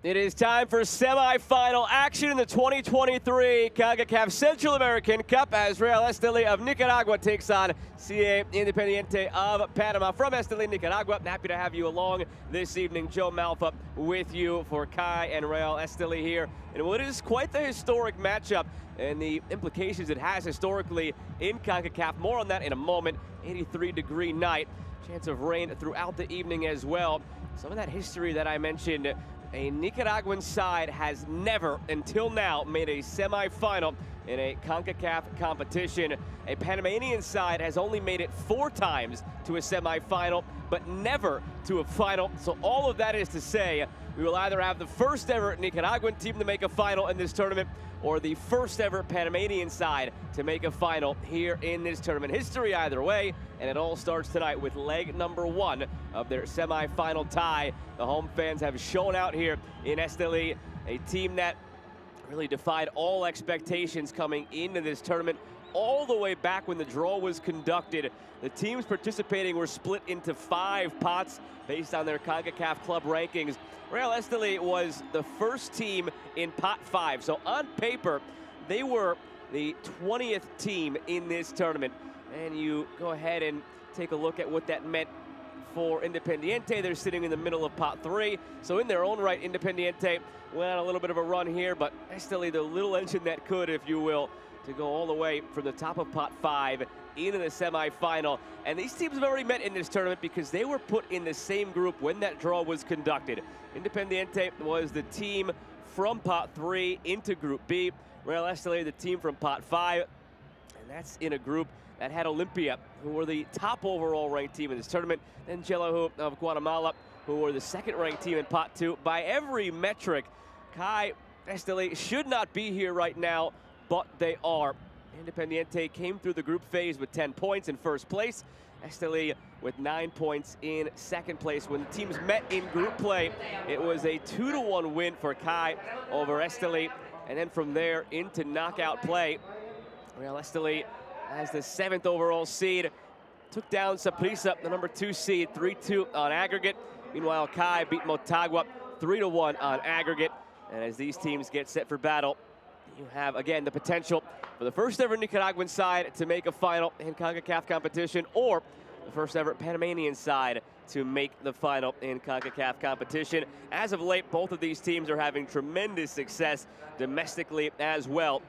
It is time for semifinal action in the 2023 CONCACAF Central American Cup as Real Estelí of Nicaragua takes on CAI Independiente of Panama. From Estelí, Nicaragua, happy to have you along this evening. Joe Malfa with you for CAI and Real Estelí here. And what is quite the historic matchup and the implications it has historically in CONCACAF. More on that in a moment. 83-degree night. Chance of rain throughout the evening as well. Some of that history that I mentioned. A Nicaraguan side has never, until now, made a semifinal in a CONCACAF competition. A Panamanian side has only made it 4 times to a semifinal, but never to a final. So all of that is to say, we will either have the first ever Nicaraguan team to make a final in this tournament, or the first ever Panamanian side to make a final here in this tournament. History either way, and it all starts tonight with leg number 1 of their semifinal tie. The home fans have shown out here in Estelí, a team that really defied all expectations coming into this tournament. All the way back when the draw was conducted, the teams participating were split into 5 pots based on their CONCACAF club rankings. Real Estelí was the first team in pot 5, so on paper, they were the 20th team in this tournament. And you go ahead and take a look at what that meant for Independiente. They're sitting in the middle of pot 3, so in their own right, Independiente went on a little bit of a run here, but Estelí, the little engine that could, if you will, to go all the way from the top of pot 5 into the semifinal. And these teams have already met in this tournament because they were put in the same group when that draw was conducted. Independiente was the team from pot 3 into Group B. Real Estelí, the team from pot 5, and that's in a group that had Olympia, who were the top overall ranked team in this tournament, then Jellahu of Guatemala, who were the second ranked team in pot 2. By every metric, CAI Estelí should not be here right now, but they are. Independiente came through the group phase with 10 points in first place. Estelí with 9 points in second place. When the teams met in group play, it was a 2-1 win for CAI over Estelí. And then from there into knockout play, Real Estelí, as the 7th overall seed, took down Saprissa, the number 2 seed, 3-2 on aggregate. Meanwhile, CAI beat Motagua 3-1 on aggregate. And as these teams get set for battle, you have, again, the potential for the first ever Nicaraguan side to make a final in CONCACAF competition, or the first ever Panamanian side to make the final in CONCACAF competition. As of late, both of these teams are having tremendous success domestically as well.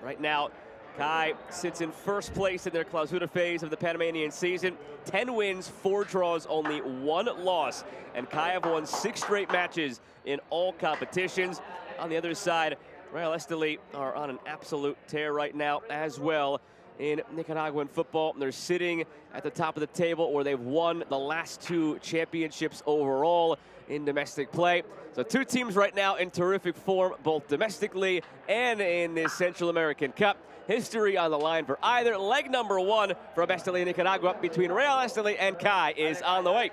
Right now, CAI sits in first place in their Clausura phase of the Panamanian season. 10 wins, 4 draws, only 1 loss. And CAI have won 6 straight matches in all competitions. On the other side, Real Estelí are on an absolute tear right now as well in Nicaraguan football. They're sitting at the top of the table where they've won the last 2 championships overall in domestic play. So 2 teams right now in terrific form, both domestically and in this Central American Cup. History on the line for either. Leg number 1 from Estelí, Nicaragua between Real Estelí and CAI is on the way.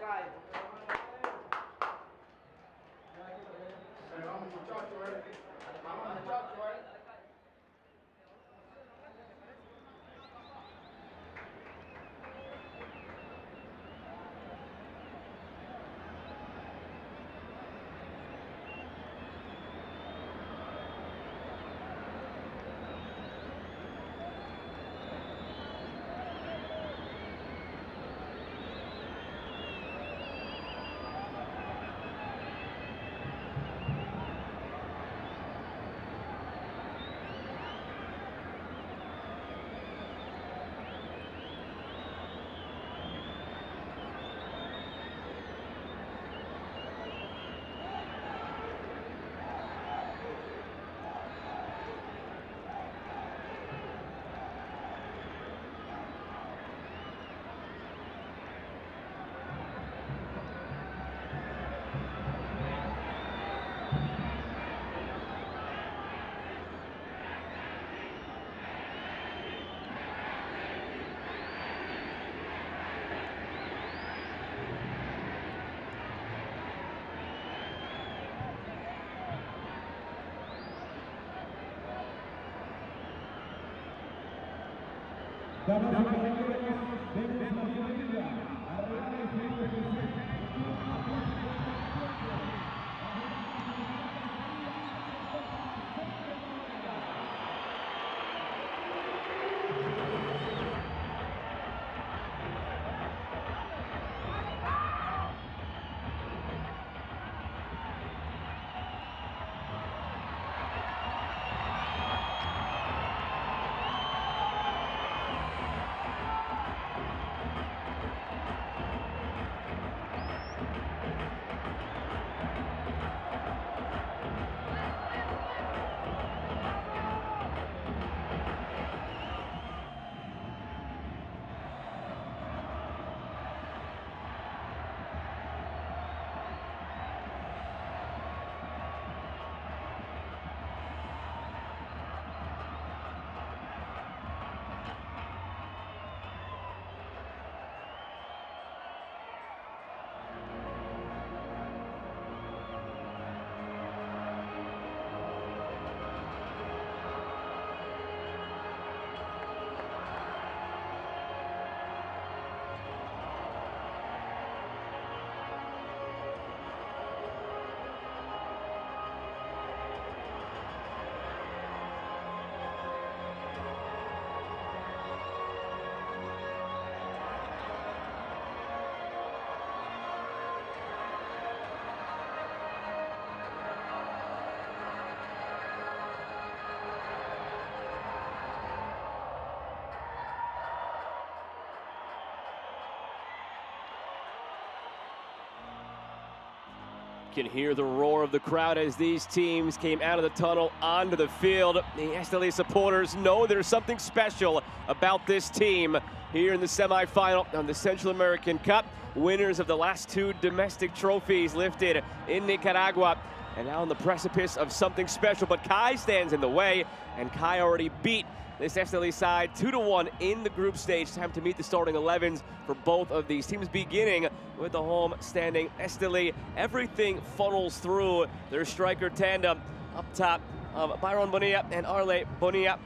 Can hear the roar of the crowd as these teams came out of the tunnel onto the field. The Estelí supporters know there's something special about this team here in the semifinal of the Central American Cup. Winners of the last two domestic trophies lifted in Nicaragua, and now on the precipice of something special. But CAI stands in the way, and CAI already beat this Estelí side 2-1 in the group stage. Time to meet the starting 11s for both of these teams, beginning with the home standing Estelí. Everything funnels through their striker tandem up top of Byron Bonilla and Arle Bonilla.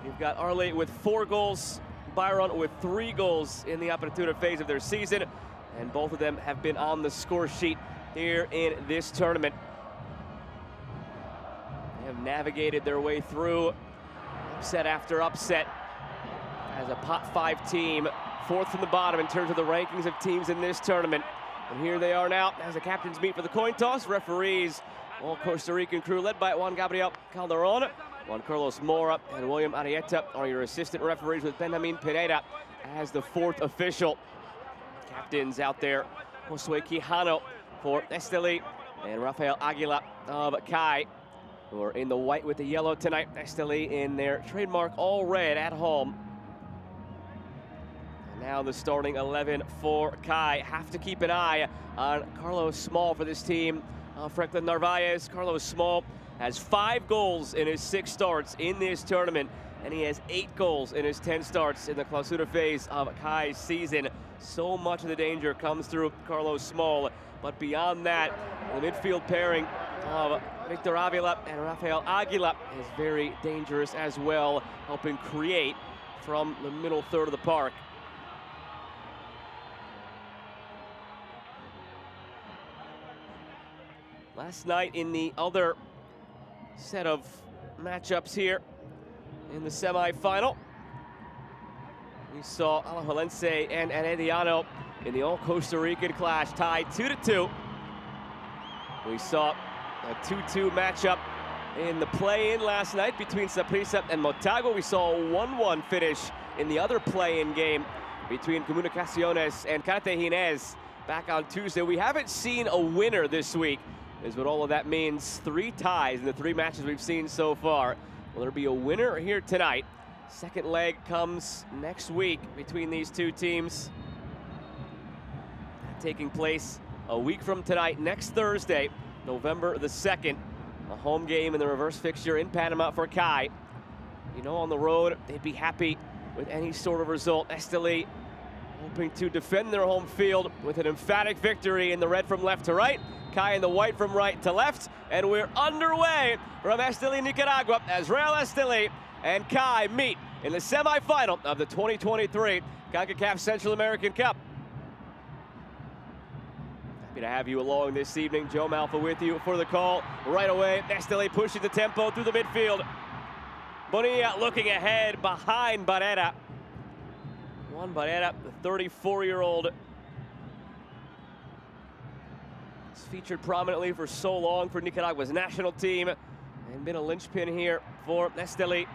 You've got Arle with 4 goals, Byron with 3 goals in the Apertura phase of their season, and both of them have been on the score sheet here in this tournament. They have navigated their way through upset after upset as a pot 5 team, 4th from the bottom in terms of the rankings of teams in this tournament. And here they are now as the captains meet for the coin toss. Referees, all Costa Rican crew led by Juan Gabriel Calderon, Juan Carlos Mora, and William Arieta are your assistant referees, with Benjamin Pereira as the 4th official. Captains out there, Josue Quijano for Estelí and Rafael Aguila of CAI, who are in the white with the yellow tonight. Estelí in their trademark all red at home. And now the starting 11 for CAI. Have to keep an eye on Carlos Small for this team. Franklin Narvaez. Carlos Small has 5 goals in his 6 starts in this tournament, and he has 8 goals in his 10 starts in the Clausura phase of CAI's season. So much of the danger comes through Carlos Small. But beyond that, the midfield pairing of Victor Avila and Rafael Aguila is very dangerous as well, helping create from the middle third of the park. Last night in the other set of matchups here in the semifinal, we saw Alajuelense and Herediano in the all Costa Rican clash tied 2-2. We saw a 2-2 matchup in the play-in last night between Saprissa and Motagua. We saw a 1-1 finish in the other play-in game between Comunicaciones and Cartagines back on Tuesday. We haven't seen a winner this week, is what all of that means. 3 ties in the 3 matches we've seen so far. Will there be a winner here tonight? Second leg comes next week between these two teams, taking place a week from tonight, next Thursday, November the 2nd. A home game in the reverse fixture in Panama for CAI. You know, on the road, they'd be happy with any sort of result. Estelí hoping to defend their home field with an emphatic victory in the red from left to right, CAI in the white from right to left. And we're underway from Estelí, Nicaragua, as Real Estelí and CAI meet in the semifinal of the 2023 CONCACAF Central American Cup. Happy to have you along this evening. Joe Malfa with you for the call right away. Estelí pushing the tempo through the midfield. Bonilla looking ahead behind Barrera. Juan Barrera, the 34-year-old, has featured prominently for so long for Nicaragua's national team and been a linchpin here for Estelí.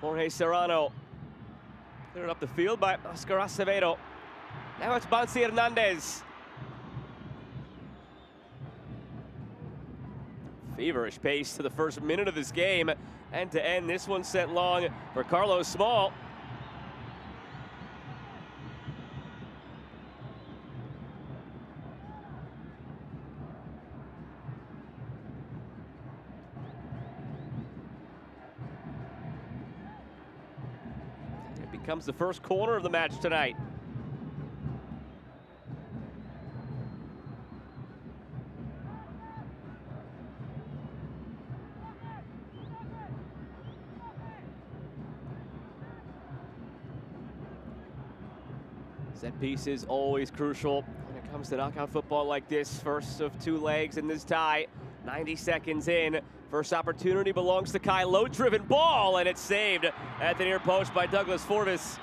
Jorge Serrano cleared up the field by Oscar Acevedo. Now it's Bansi Hernandez. Feverish pace to the first minute of this game. End to end, this one sent long for Carlos Small. It becomes the first corner of the match tonight. Set piece is always crucial when it comes to knockout football like this. First of 2 legs in this tie, 90 seconds in. First opportunity belongs to CAI. Low-driven ball, and it's saved at the near post by Douglas Forvis.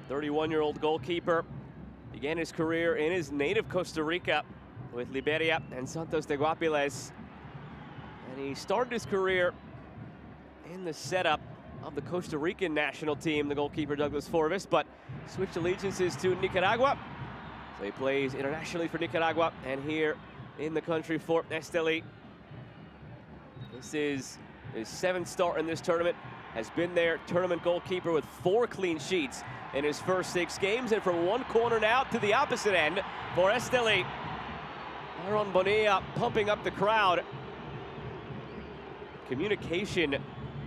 31-year-old goalkeeper began his career in his native Costa Rica with Liberia and Santos de Guapiles. And he started his career in the setup of the Costa Rican national team, the goalkeeper Douglas Forvis, but switched allegiances to Nicaragua. So he plays internationally for Nicaragua and here in the country for Estelí. This is his 7th start in this tournament. Has been their tournament goalkeeper with 4 clean sheets in his first 6 games. And from one corner now to the opposite end for Estelí. Aaron Bonilla pumping up the crowd. Communication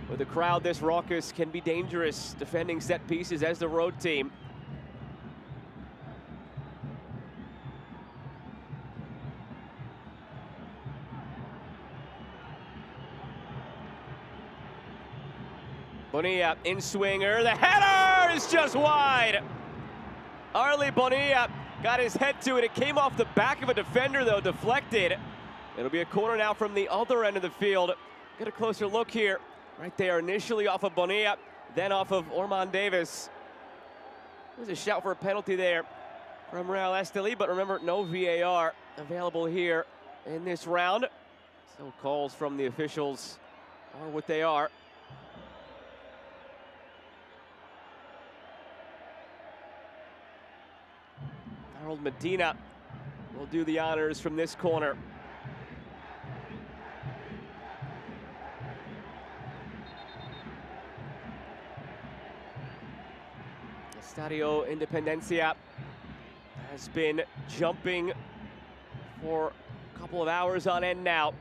with a crowd this raucous can be dangerous, defending set pieces as the road team. Bonilla in swinger, the header is just wide. Arly Bonilla got his head to it. It came off the back of a defender though, deflected. It'll be a corner now from the other end of the field. Get a closer look here. Right there, initially off of Bonilla, then off of Orman Davis. There's a shout for a penalty there from Real Estelí, but remember, no VAR available here in this round. So calls from the officials are what they are. Harold Medina will do the honors from this corner. Estadio Independencia has been jumping for a couple of hours on end now.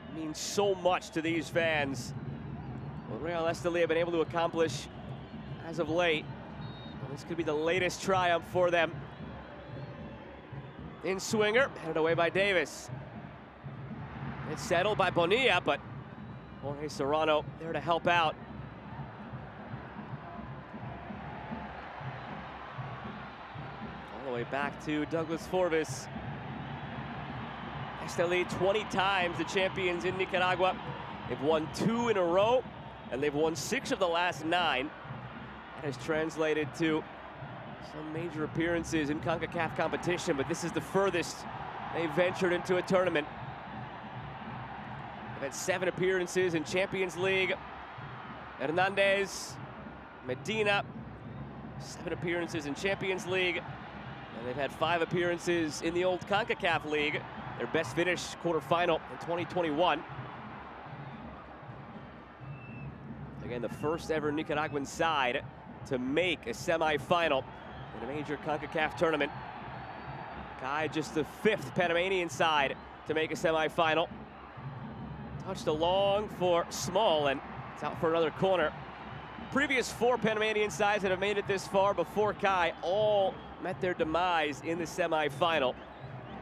It means so much to these fans. What Real Estelí have been able to accomplish as of late. Well, this could be the latest triumph for them. In swinger, headed away by Davis. It's settled by Bonilla, but Jorge Serrano there to help out. All the way back to Douglas Forbes. Estelí 20 times the champions in Nicaragua. They've won 2 in a row, and they've won 6 of the last 9. That has translated to some major appearances in CONCACAF competition, but this is the furthest they've ventured into a tournament. They've had 7 appearances in Champions League. Hernandez, Medina, 7 appearances in Champions League. And they've had 5 appearances in the old CONCACAF League. Their best finish quarterfinal in 2021. Again, the first ever Nicaraguan side to make a semifinal in a major CONCACAF tournament. CAI just the 5th Panamanian side to make a semifinal. Touched along for Small, and it's out for another corner. Previous 4 Panamanian sides that have made it this far before CAI all met their demise in the semifinal,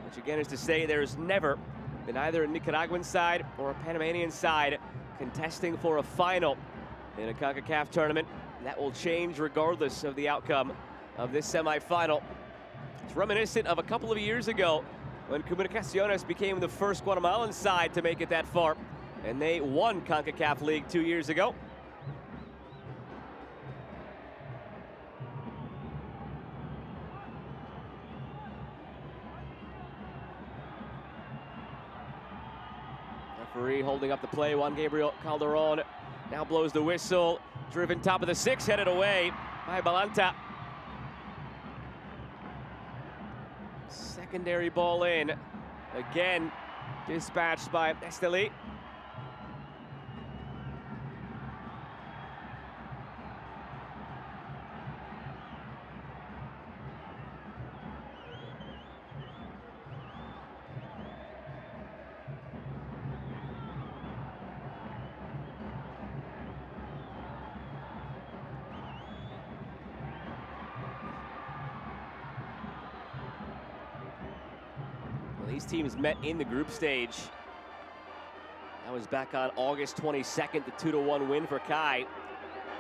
which again is to say there's never been either a Nicaraguan side or a Panamanian side contesting for a final in a CONCACAF tournament. That will change regardless of the outcome of this semifinal. It's reminiscent of a couple of years ago when Comunicaciones became the first Guatemalan side to make it that far, and they won CONCACAF League 2 years ago. Referee holding up the play. Juan Gabriel Calderon now blows the whistle. Driven top of the 6, headed away by Balanta. Secondary ball in. Again, dispatched by Estelí. These teams met in the group stage. That was back on August 22nd, the 2-1 win for CAI.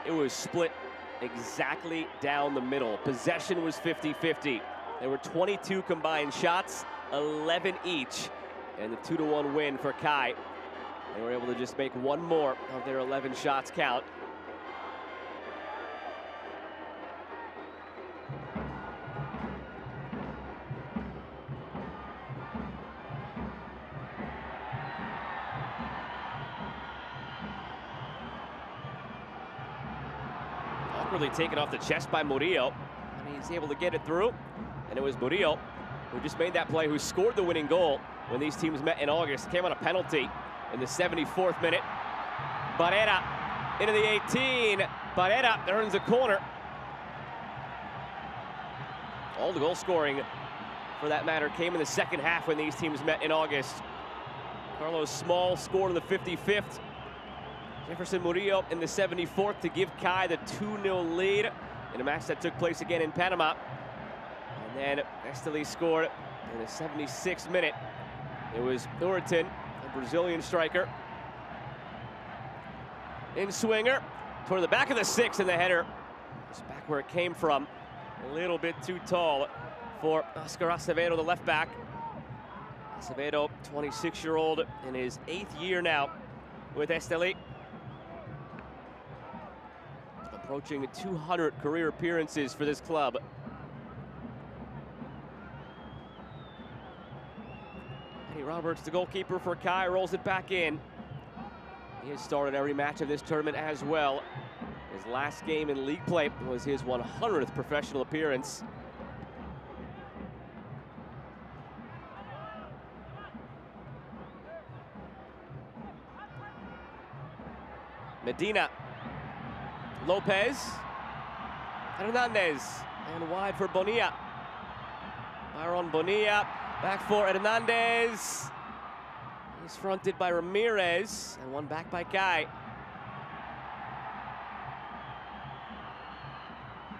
It was split exactly down the middle. Possession was 50-50. There were 22 combined shots, 11 each, and the 2-1 win for CAI. They were able to just make one more of their 11 shots count. awkwardly taken off the chest by Murillo. And he's able to get it through. And it was Murillo who just made that play, who scored the winning goal when these teams met in August. Came on a penalty in the 74th minute. Barrera into the 18. Barrera earns a corner. All the goal scoring, for that matter, came in the second half when these teams met in August. Carlos Small scored in the 55th. Jefferson Murillo in the 74th to give CAI the 2-0 lead in a match that took place again in Panama. And then Estelí scored in the 76th minute. It was Uriton, a Brazilian striker. In swinger toward the back of the 6, and the header was back where it came from. A little bit too tall for Oscar Acevedo, the left back. Acevedo, 26-year-old, in his 8th year now with Estelí. Approaching 200 career appearances for this club. Eddie Roberts, the goalkeeper for CAI, rolls it back in. He has started every match of this tournament as well. His last game in league play was his 100th professional appearance. Medina, Lopez, Hernandez, and wide for Bonilla. Byron Bonilla, back for Hernandez. He's fronted by Ramirez, and one back by CAI.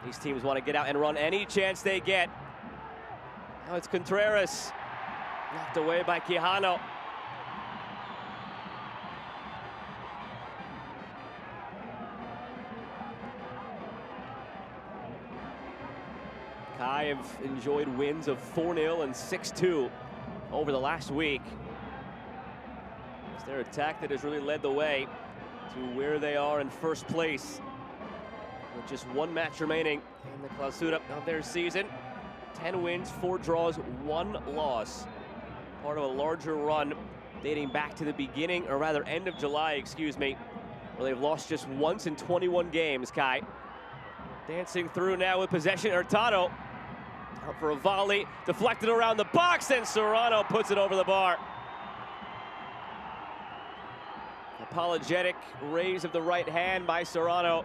These teams want to get out and run any chance they get. Now it's Contreras, knocked away by Quijano. CAI have enjoyed wins of 4-0 and 6-2 over the last week. It's their attack that has really led the way to where they are in first place, with just one match remaining in the clausura of their season. 10 wins, 4 draws, 1 loss. Part of a larger run dating back to the beginning, or rather end of July, excuse me, where they've lost just once in 21 games, CAI. Dancing through now with possession, Hurtado. Out for a volley, deflected around the box, and Serrano puts it over the bar. Apologetic raise of the right hand by Serrano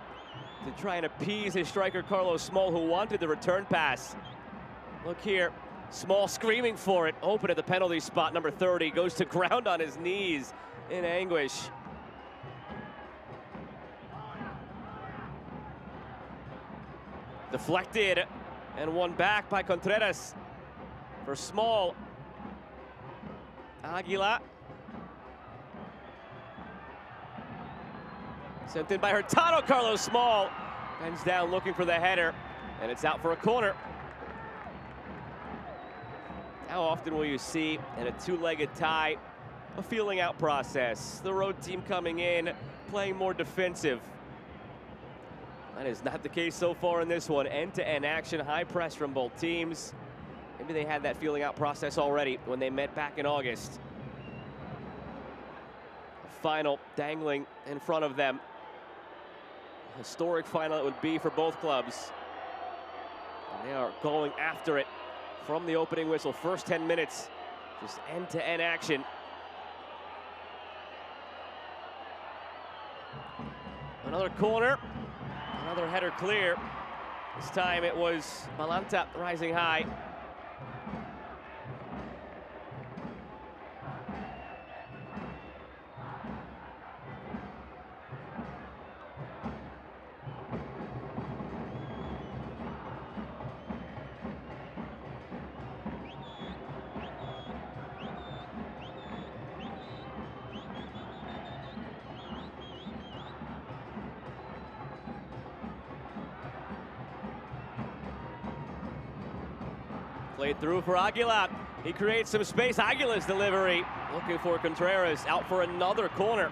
to try and appease his striker Carlos Small, who wanted the return pass. Look here, Small screaming for it, open at the penalty spot. Number 30 goes to ground on his knees in anguish. Deflected and won back by Contreras for Small. Aguila. Sent in by Hurtado. Carlos Small bends down looking for the header, and it's out for a corner. How often will you see in a two-legged tie a feeling out process? The road team coming in, playing more defensive. That is not the case so far in this one. End-to-end action, high press from both teams. Maybe they had that feeling out process already when they met back in August. A final dangling in front of them. A historic final it would be for both clubs. And they are going after it from the opening whistle. First 10 minutes, just end-to-end action. Another corner. Another header clear. This time it was Malanta rising high. Played through for Aguila. He creates some space. Aguila's delivery. Looking for Contreras. Out for another corner.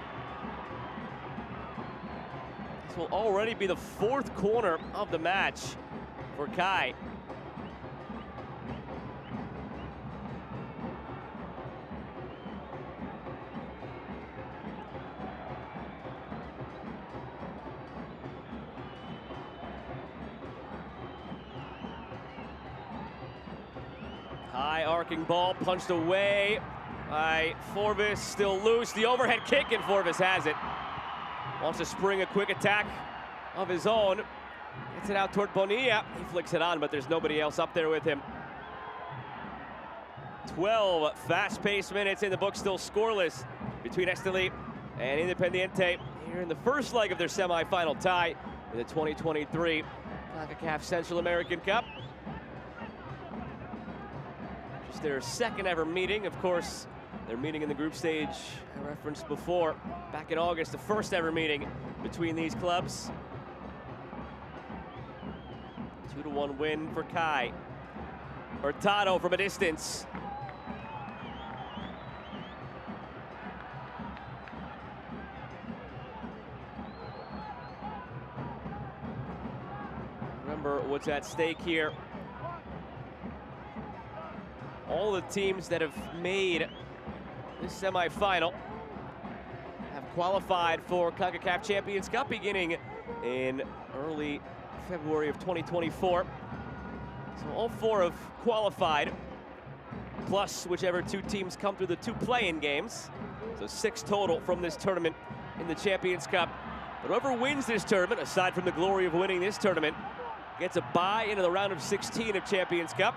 This will already be the 4th corner of the match for CAI. High arcing ball punched away by Forbes, still loose. The overhead kick, and Forbes has it. Wants to spring a quick attack of his own. Gets it out toward Bonilla. He flicks it on, but there's nobody else up there with him. 12 fast-paced minutes in the book, still scoreless between Estelí and Independiente here in the first leg of their semifinal tie in the 2023 CONCACAF Central American Cup. Just their second ever meeting. Of course, their meeting in the group stage I referenced before, back in August, the first ever meeting between these clubs. 2-1 win for CAI. Hurtado from a distance. Remember what's at stake here. All the teams that have made this semifinal have qualified for CONCACAF Champions Cup beginning in early February of 2024. So all 4 have qualified, plus whichever 2 teams come through the 2 play-in games. So 6 total from this tournament in the Champions Cup. But whoever wins this tournament, aside from the glory of winning this tournament, gets a bye into the round of 16 of Champions Cup.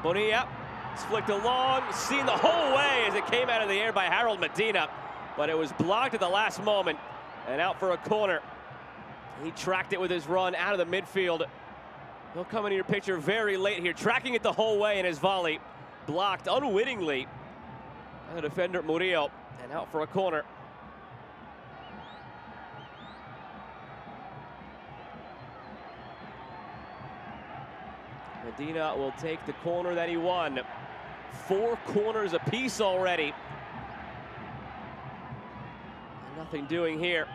Bonilla is flicked along, seen the whole way as it came out of the air by Harold Medina, but it was blocked at the last moment and out for a corner. He tracked it with his run out of the midfield. He'll come into your picture very late here, tracking it the whole way in his volley. Blocked unwittingly by the defender Murillo and out for a corner. Medina will take the corner that he won. 4 corners apiece already. Nothing doing here.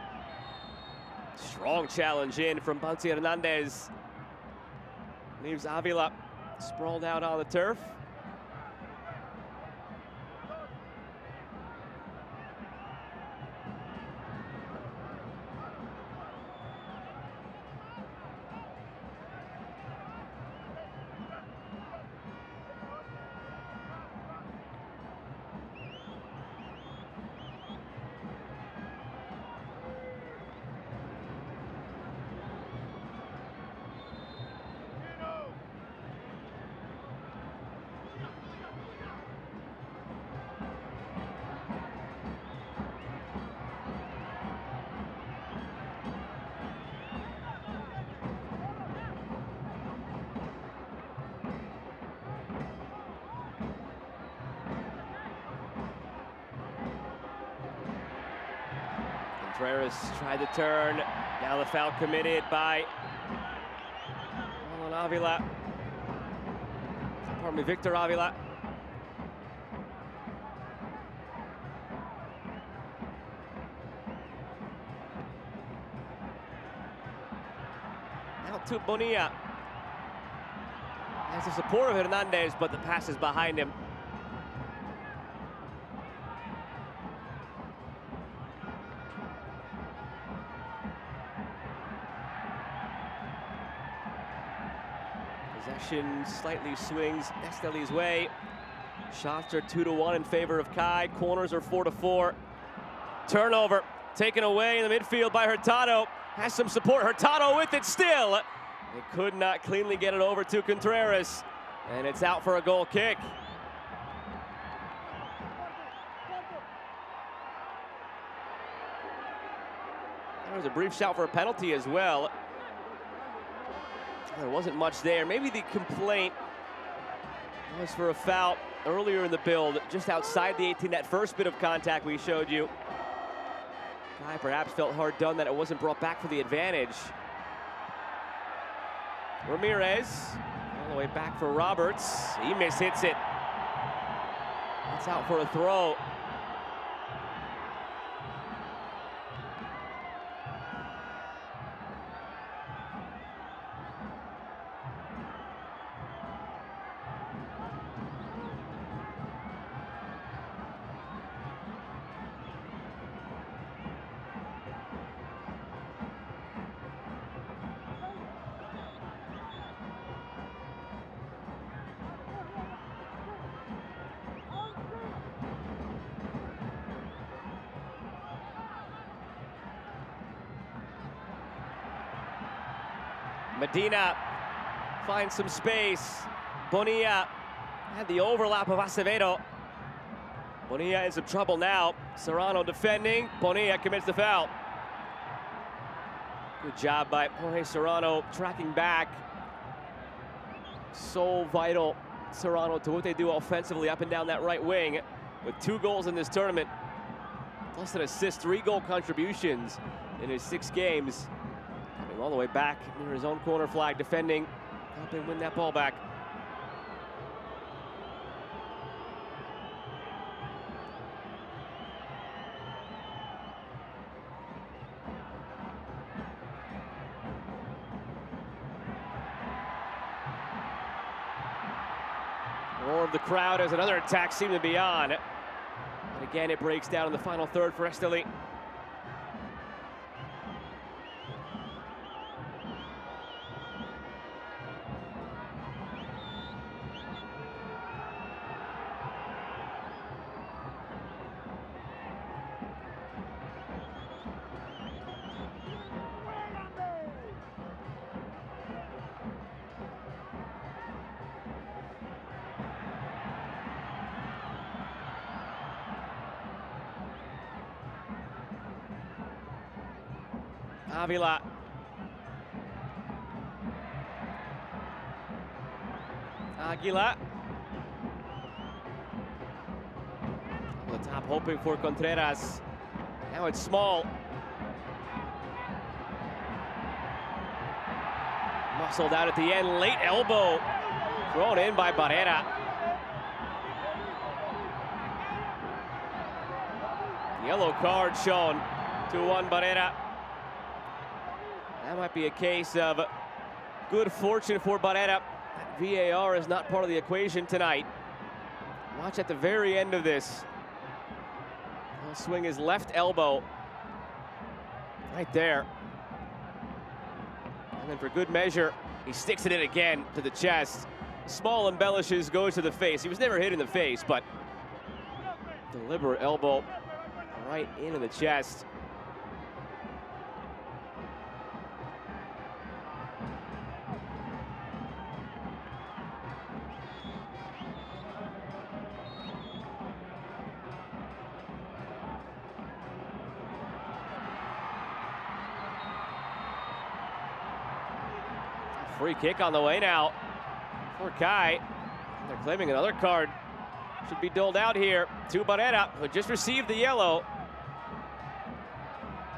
Strong challenge in from Bansi Hernandez. Leaves Avila sprawled out on the turf. Contreras tried to turn. Now the foul committed by Avila. Pardon me, Victor Avila. Now to Bonilla. Has the support of Hernandez, but the pass is behind him. Possession slightly swings Estelí's way. Shots are 2-1 in favor of CAI. Corners are 4-4. Turnover taken away in the midfield by Hurtado. Has some support. Hurtado with it still. They could not cleanly get it over to Contreras. And it's out for a goal kick. There was a brief shout for a penalty as well. There wasn't much there. Maybe the complaint was for a foul earlier in the build, just outside the 18, that first bit of contact we showed you. CAI perhaps felt hard done that it wasn't brought back for the advantage. Ramirez, all the way back for Roberts. He mishits it. That's out for a throw. Medina finds some space. Bonilla had the overlap of Acevedo. Bonilla in some trouble now. Serrano defending. Bonilla commits the foul. Good job by Jorge Serrano tracking back. So vital, Serrano, to what they do offensively up and down that right wing. With 2 goals in this tournament, plus an assist, 3 goal contributions in his 6 games. Coming all the way back near his own corner flag, defending, helping win that ball back. Roar of the crowd as another attack seemed to be on. But again, it breaks down in the final third for Estelí. Avila. Aguila. On the top, hoping for Contreras. Now it's Small. Muscled out at the end, late elbow. Thrown in by Barrera. Yellow card shown to Juan Barrera. That might be a case of good fortune for Barrera. VAR is not part of the equation tonight. Watch at the very end of this. He'll swing his left elbow right there. And then for good measure, he sticks it in again to the chest. Small embellishes, goes to the face. He was never hit in the face, but deliberate elbow right into the chest. Free kick on the way now for CAI. They're claiming another card should be doled out here to Barrera, who just received the yellow.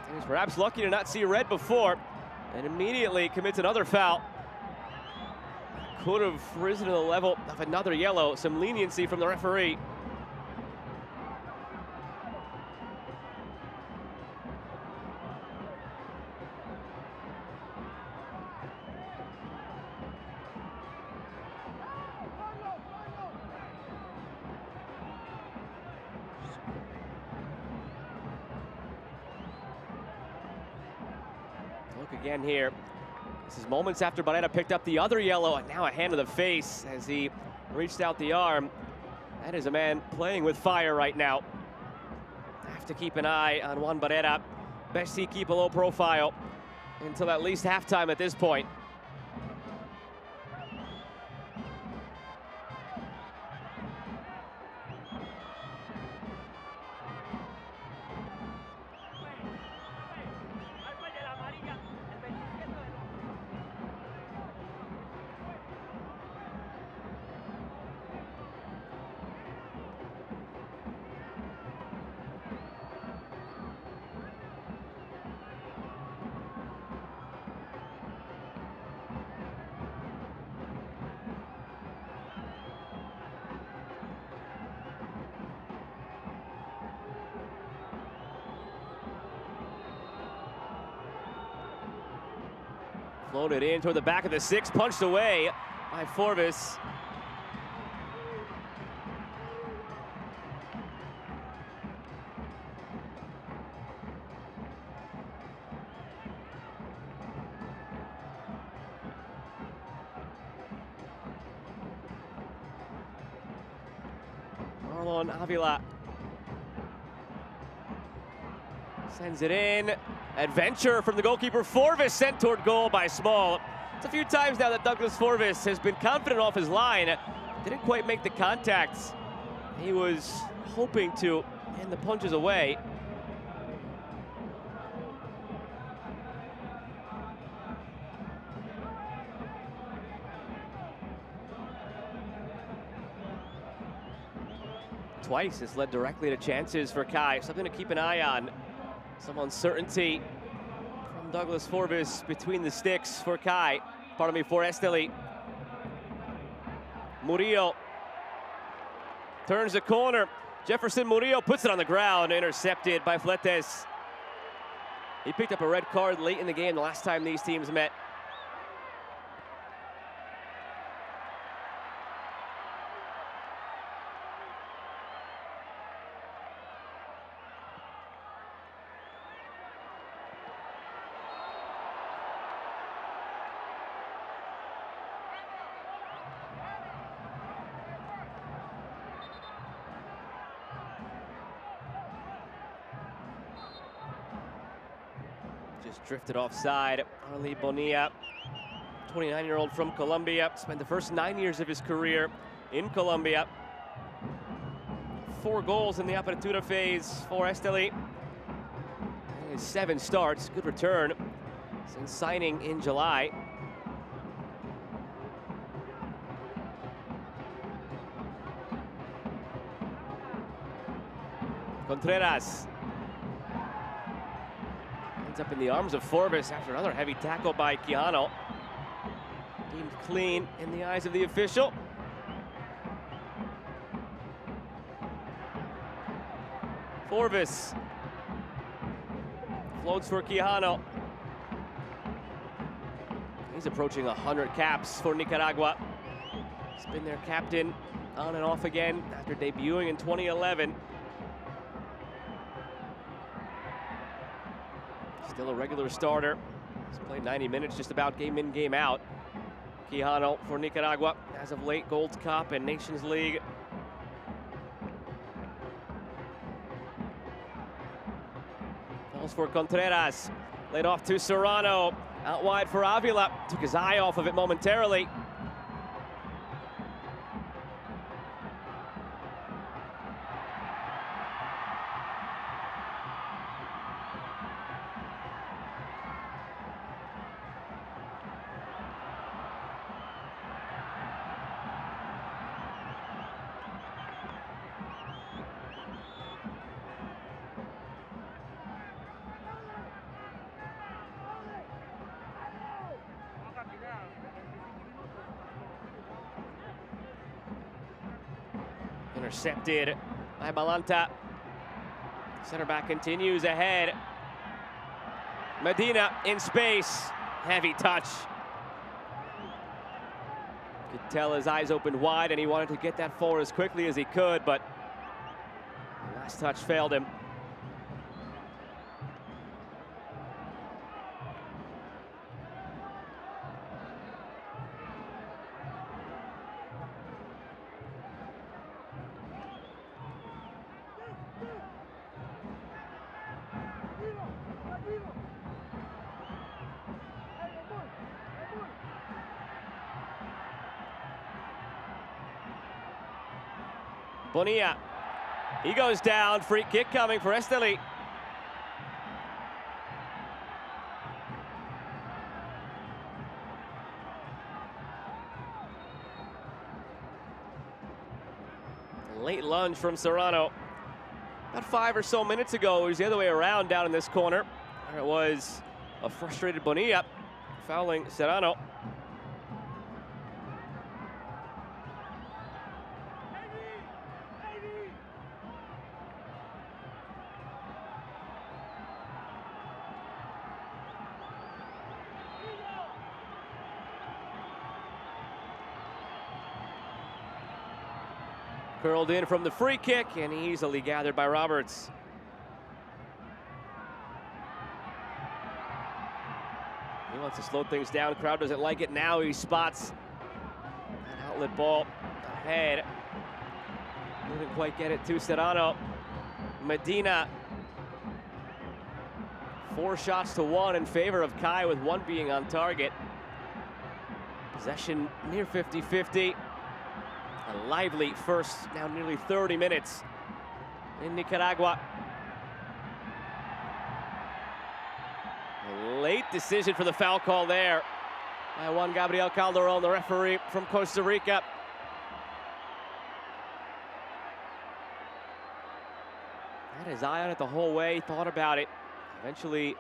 He was perhaps lucky to not see red before, and immediately commits another foul. Could have risen to the level of another yellow. Some leniency from the referee. Look again here. This is moments after Barrera picked up the other yellow, and now a hand to the face as he reached out the arm. That is a man playing with fire right now. Have to keep an eye on Juan Barrera. Best he keep a low profile until at least halftime at this point. Floated in toward the back of the 6, punched away by Forvis. Marlon Avila sends it in. Adventure from the goalkeeper. Forvis sent toward goal by Small. It's a few times now that Douglas Forvis has been confident off his line. Didn't quite make the contacts he was hoping to, and the punches away. Twice has led directly to chances for CAI. Something to keep an eye on. Some uncertainty from Douglas Forvis between the sticks for CAI. Pardon me, for Estelí. Murillo turns the corner. Jefferson Murillo puts it on the ground, intercepted by Fletes. He picked up a red card late in the game the last time these teams met. Just drifted offside. Arlie Bonilla, 29-year-old from Colombia, spent the first 9 years of his career in Colombia. 4 goals in the Apertura phase for Estelí. 7 starts, good return since signing in July. Contreras ends up in the arms of Forvis after another heavy tackle by Quijano. Deemed clean in the eyes of the official. Forvis floats for Quijano. He's approaching 100 caps for Nicaragua. He's been their captain on and off again after debuting in 2011. Still a regular starter. He's played 90 minutes just about game in, game out. Quijano for Nicaragua as of late, Gold Cup and Nations League. Falls for Contreras. Laid off to Serrano. Out wide for Avila. Took his eye off of it momentarily. Intercepted by Balanta. Center back continues ahead. Medina in space. Heavy touch. Could tell his eyes opened wide and he wanted to get that forward as quickly as he could, but the last touch failed him. Bonilla, he goes down, free kick coming for Estelí. Late lunge from Serrano. About 5 or so minutes ago, it was the other way around down in this corner. There it was a frustrated Bonilla fouling Serrano. Curled in from the free kick and easily gathered by Roberts. He wants to slow things down. Crowd doesn't like it. Now he spots an outlet ball ahead. Didn't quite get it to Serrano. Medina. 4 shots to 1 in favor of CAI, with 1 being on target. Possession near 50-50. A lively first, now nearly 30 minutes in Nicaragua. A late decision for the foul call there by Juan Gabriel Calderon, the referee from Costa Rica. Had his eye on it the whole way, thought about it. Eventually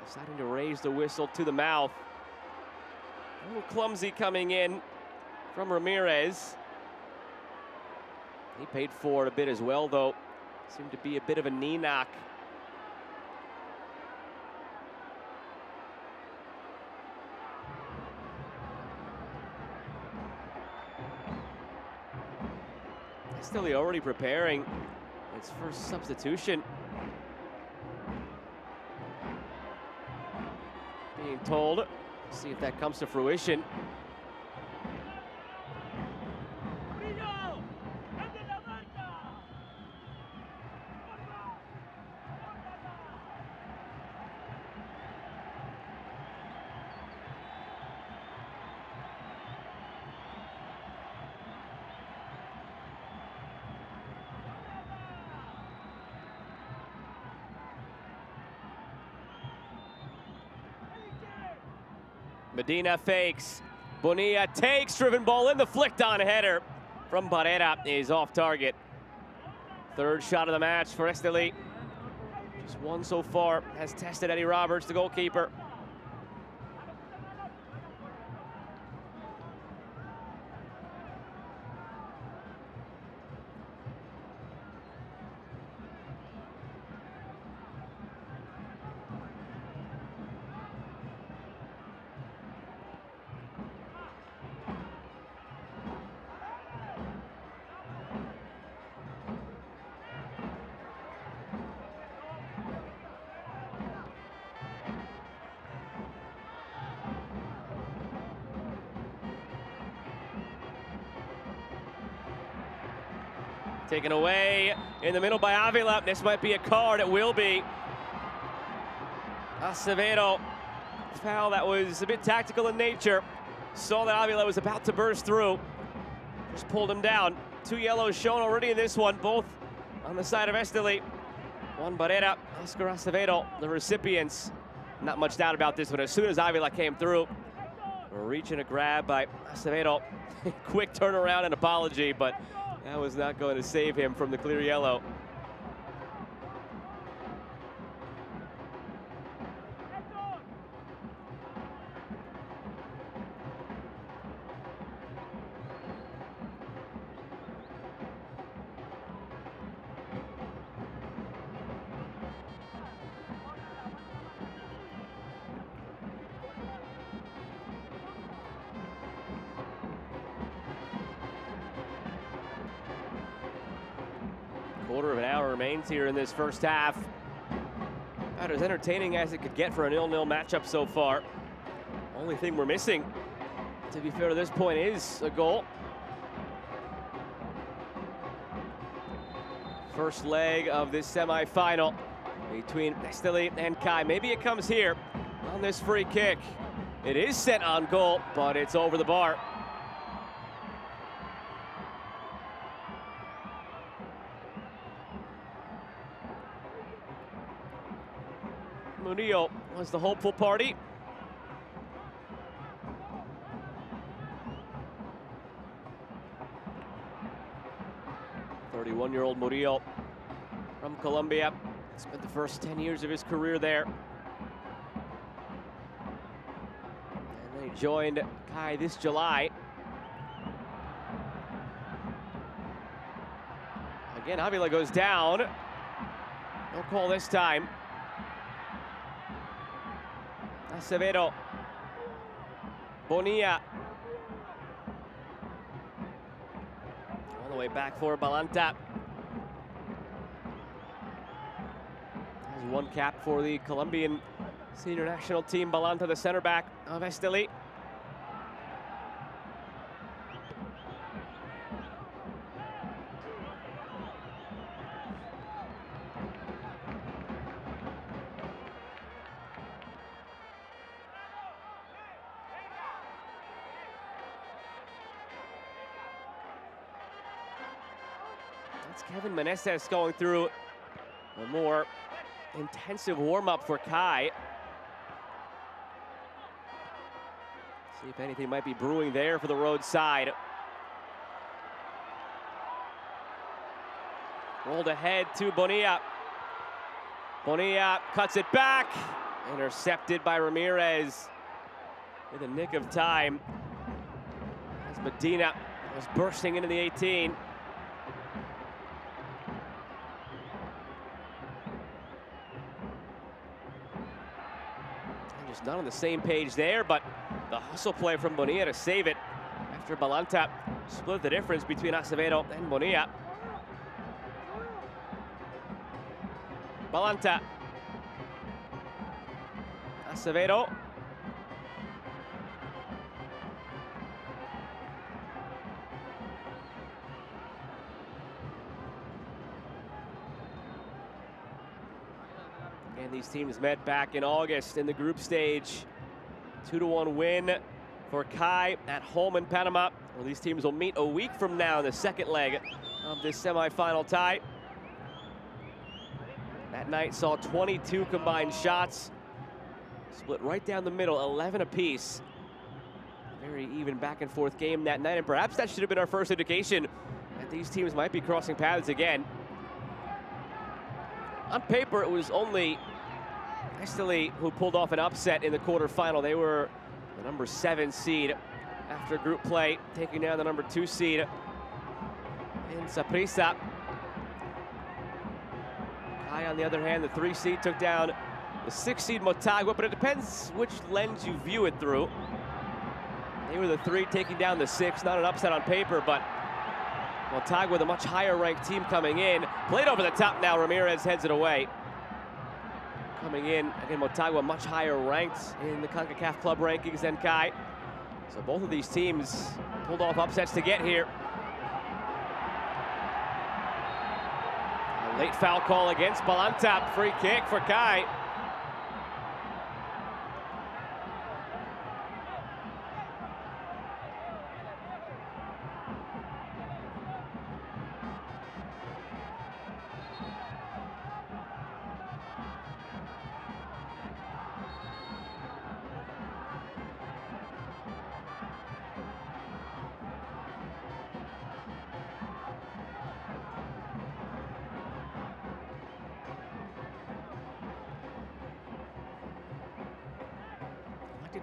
deciding to raise the whistle to the mouth. A little clumsy coming in from Ramirez. He paid for it a bit as well, though. Seemed to be a bit of a knee knock. Estelí already preparing its first substitution. Being told, see if that comes to fruition. Medina fakes. Bonilla takes, driven ball in, the flicked on header from Barrera is off target. Third shot of the match for Estelí. Just one so far, has tested Eddie Roberts, the goalkeeper. Taken away in the middle by Avila. This might be a card. It will be. Acevedo, foul that was a bit tactical in nature. Saw that Avila was about to burst through. Just pulled him down. 2 yellows shown already in this one, both on the side of Estelí. Juan Barrera, Oscar Acevedo, the recipients. Not much doubt about this one. As soon as Avila came through, reaching a grab by Acevedo. Quick turnaround and apology, but that was not going to save him from the clear yellow. Quarter of an hour remains here in this first half. About as entertaining as it could get for a 0-0 matchup so far. Only thing we're missing, to be fair to this point, is a goal. First leg of this semifinal between Estelí and CAI. Maybe it comes here on this free kick. It is set on goal, but it's over the bar. Murillo was the hopeful party. '31-year-old Murillo from Colombia. Spent the first 10 years of his career there. And then he joined CAI this July. Again, Avila goes down. No call this time. Acevedo. Bonilla. All the way back for Balanta. Has one cap for the Colombian senior national team. Balanta, the center back of Estelí. That's Kevin Meneses going through a more intensive warm-up for CAI. See if anything might be brewing there for the road side. Rolled ahead to Bonilla. Bonilla cuts it back. Intercepted by Ramirez in the nick of time, as Medina was bursting into the 18. And just not on the same page there, but the hustle play from Bonilla to save it after Balanta split the difference between Acevedo and Bonilla. Balanta. Acevedo. And these teams met back in August in the group stage. 2-1 win for CAI at home in Panama. Well, these teams will meet a week from now in the second leg of this semifinal tie. That night saw 22 combined shots, split right down the middle, 11 apiece. Very even back and forth game that night, and perhaps that should have been our first indication that these teams might be crossing paths again. On paper, it was only Estelí who pulled off an upset in the quarterfinal. They were the number 7 seed after group play, taking down the number 2 seed in Saprissa. CAI, on the other hand, the 3 seed took down the 6 seed Motagua, but it depends which lens you view it through. They were the 3 taking down the 6, not an upset on paper, but Motagua, the much higher ranked team coming in. Played over the top now, Ramirez heads it away. Coming in, again, Motagua much higher ranked in the CONCACAF club rankings than CAI. So both of these teams pulled off upsets to get here. A late foul call against Balanta, free kick for CAI.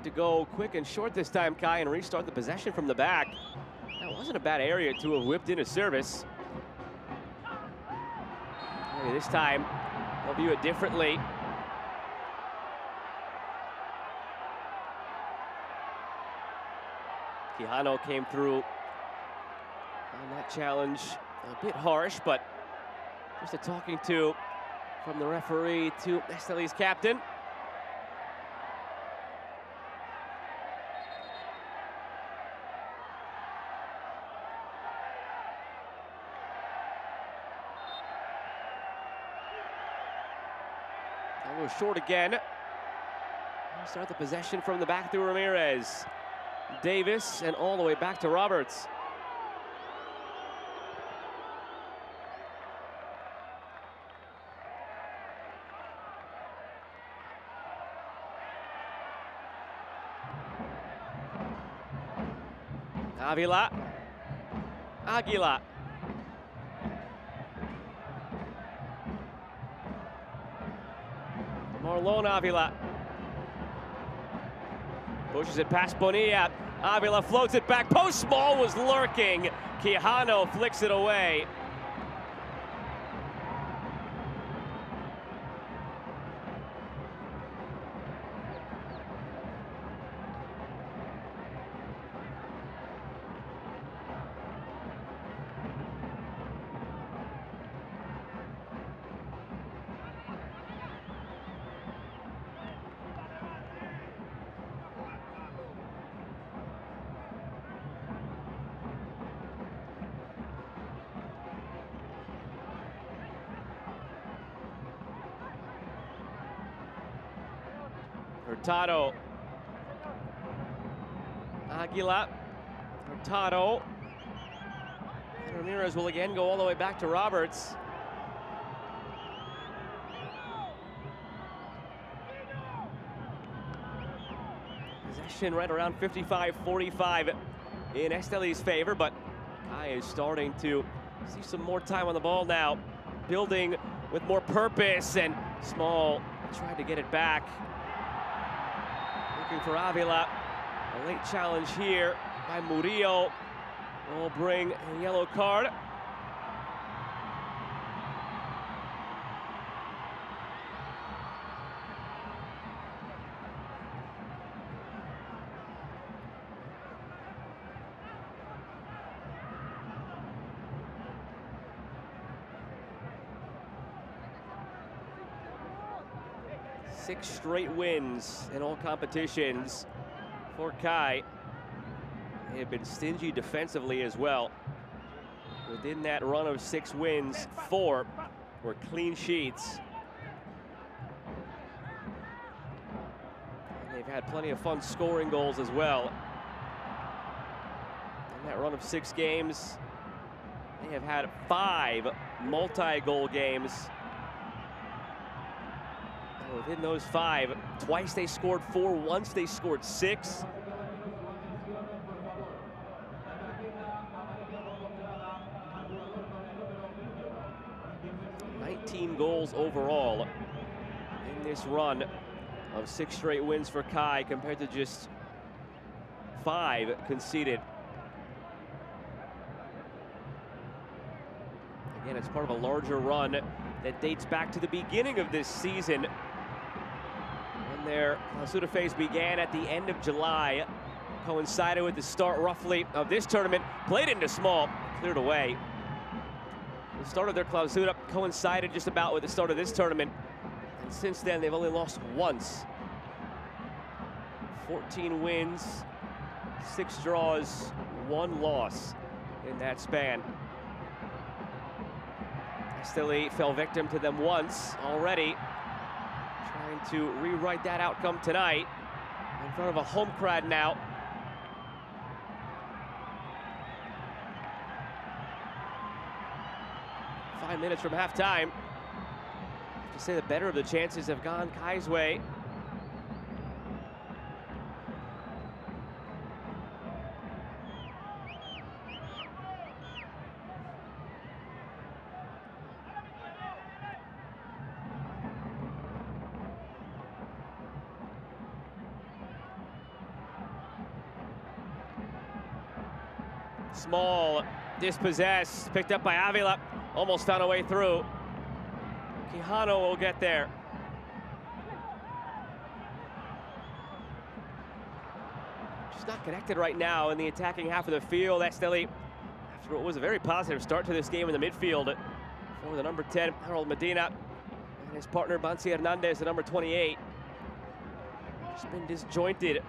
To go quick and short this time, CAI, and restart the possession from the back. That wasn't a bad area to have whipped in a service. Maybe this time, they'll view it differently. Quijano came through on that challenge. A bit harsh, but just a talking to from the referee to Estelí's captain. A little short again. Start the possession from the back through Ramirez. Davis, and all the way back to Roberts. Avila. Aguila. Marlon Avila. Pushes it past Bonilla. Avila floats it back. Post Small was lurking. Quijano flicks it away. Hurtado. Aguila. Hurtado. Ramirez will again go all the way back to Roberts. Possession right around 55-45 in Estelí's favor, but CAI is starting to see some more time on the ball now, building with more purpose, and Small tried to get it back. Looking for Avila. A late challenge here by Murillo will bring a yellow card. Six straight wins in all competitions for CAI. They have been stingy defensively as well. Within that run of 6 wins, 4 were clean sheets. And they've had plenty of fun scoring goals as well. In that run of 6 games, they have had 5 multi-goal games. Within those 5, twice they scored 4, once they scored 6. Goals overall in this run of 6 straight wins for CAI, compared to just 5 conceded. Again, it's part of a larger run that dates back to the beginning of this season, when their Clausura phase began at the end of July, coincided with the start roughly of this tournament, played into Small, cleared away. The start of their Clausura coincided just about with the start of this tournament, and since then they've only lost once. 14 wins, 6 draws, 1 loss in that span. Estelí fell victim to them once already, trying to rewrite that outcome tonight in front of a home crowd now. Five minutes from halftime. To say the better of the chances have gone CAI's way. Small, dispossessed, picked up by Avila. Almost found a way through. Quijano will get there. Just not connected right now in the attacking half of the field. Estelí, after what was a very positive start to this game in the midfield for the number 10, Harold Medina, and his partner, Bansi Hernandez, the number 28. Just been disjointed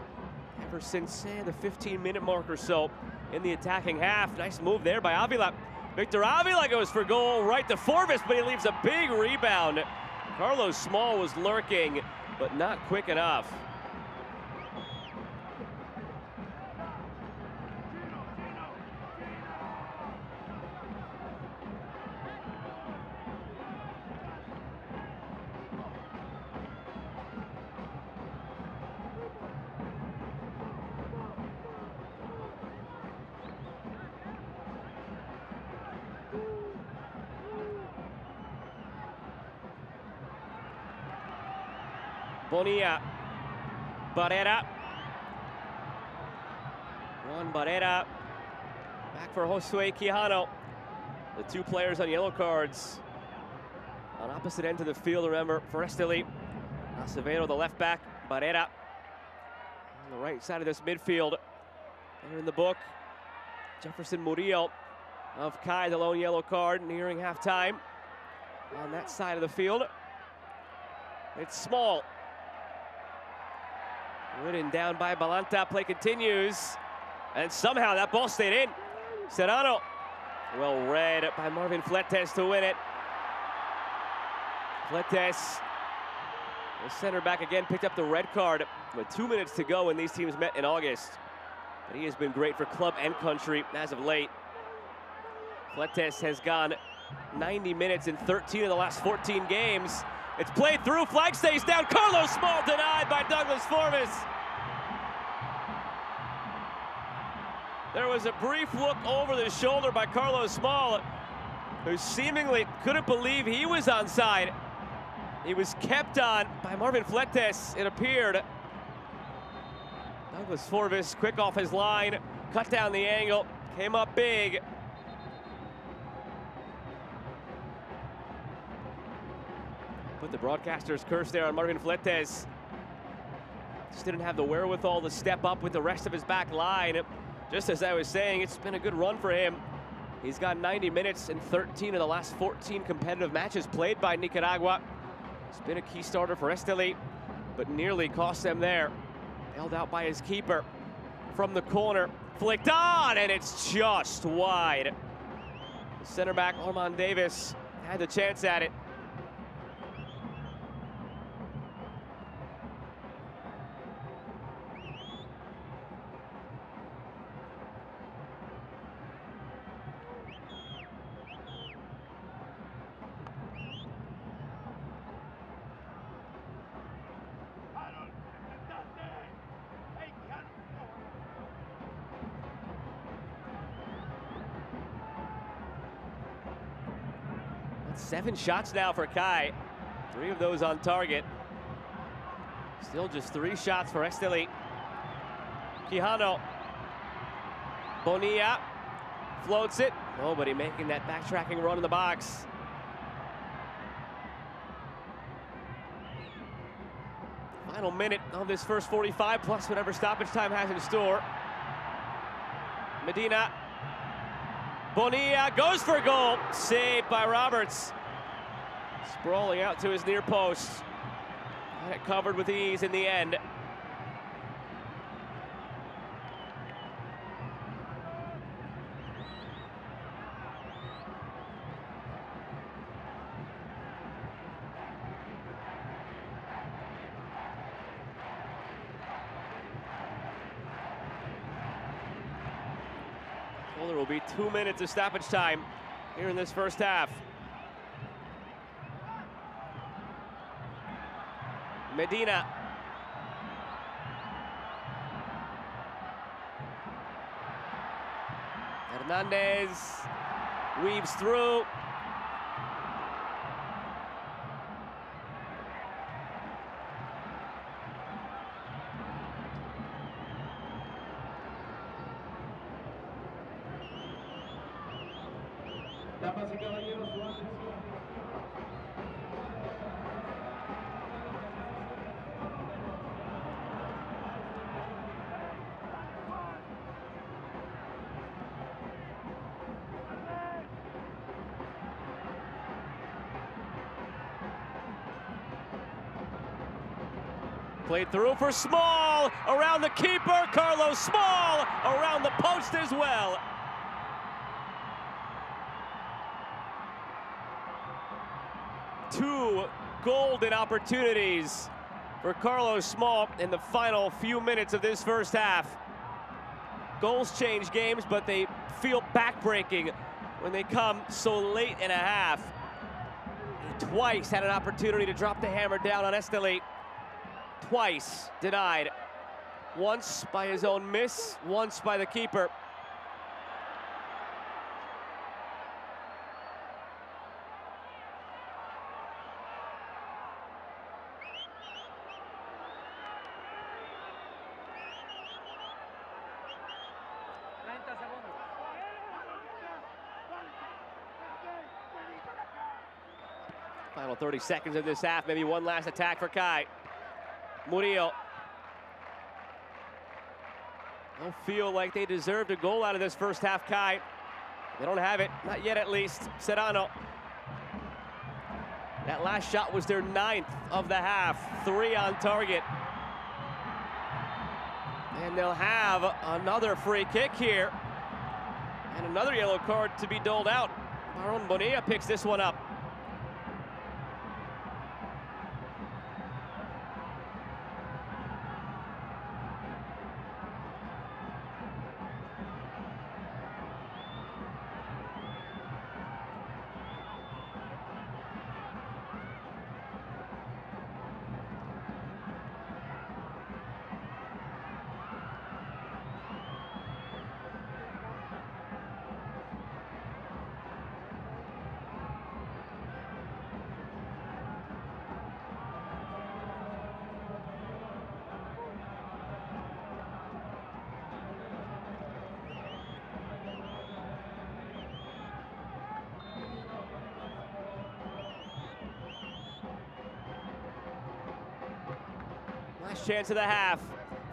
ever since the 15-minute mark or so in the attacking half. Nice move there by Avila. Victor Avila goes for goal right to Forbes, but he leaves a big rebound. Carlos Small was lurking, but not quick enough. Bonilla, Barrera. Juan Barrera, back for Josue Quijano. The 2 players on yellow cards on opposite ends of the field, remember, for Estelí. Acevedo, the left back, Barrera on the right side of this midfield. There in the book, Jefferson Murillo of CAI, the lone yellow card, nearing halftime on that side of the field. It's Small. Ridden down by Balanta, play continues, and somehow that ball stayed in. Serrano, well read by Marvin Fletes to win it. Fletes, the center back again, picked up the red card with 2 minutes to go when these teams met in August. But he has been great for club and country as of late. Fletes has gone 90 minutes in 13 of the last 14 games. It's played through, flag stays down. Carlos Small denied by Douglas Forbes. There was a brief look over the shoulder by Carlos Small, who seemingly couldn't believe he was onside. He was kept on by Marvin Fletes, it appeared. Douglas Forbes, quick off his line, cut down the angle, came up big. Put the broadcaster's curse there on Marvin Fletes. Just didn't have the wherewithal to step up with the rest of his back line. Just as I was saying, it's been a good run for him. He's got 90 minutes in 13 of the last 14 competitive matches played by Nicaragua. He's been a key starter for Estelí, but nearly cost them there. Held out by his keeper from the corner. Flicked on, and it's just wide. The center back, Armand Davis, had the chance at it. That's 7 shots now for CAI. 3 of those on target. Still just 3 shots for Estelí. Quijano. Bonilla floats it. Nobody making that backtracking run in the box. Final minute of this first 45, plus whatever stoppage time has in store. Medina. Bonilla goes for goal. Saved by Roberts. Sprawling out to his near post. Had it covered with ease in the end. Well, there will be 2 minutes of stoppage time here in this first half. Medina. Hernandez weaves through. Damas y caballeros, su atención. Played through for Small, around the keeper, Carlos Small, around the post as well. Two golden opportunities for Carlos Small in the final few minutes of this first half. Goals change games, but they feel backbreaking when they come so late in a half. He twice had an opportunity to drop the hammer down on Estelí. Twice denied. Once by his own miss, once by the keeper. Final 30 seconds of this half, maybe one last attack for CAI. Murillo. Don't feel like they deserved a goal out of this first half, CAI. They don't have it, not yet at least. Serrano. That last shot was their 9th of the half, 3 on target. And they'll have another free kick here. And another yellow card to be doled out. Baron Bonilla picks this one up. chance of the half.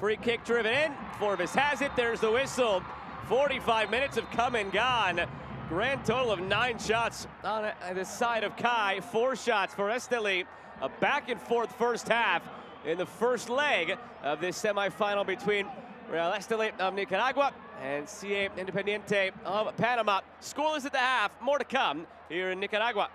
Free kick driven in. Forbes has it. There's the whistle. 45 minutes have come and gone. Grand total of 9 shots on the side of CAI. 4 shots for Estelí. A back and forth first half in the first leg of this semifinal between Real Estelí of Nicaragua and CA Independiente of Panama. Scoreless at the half. More to come here in Nicaragua.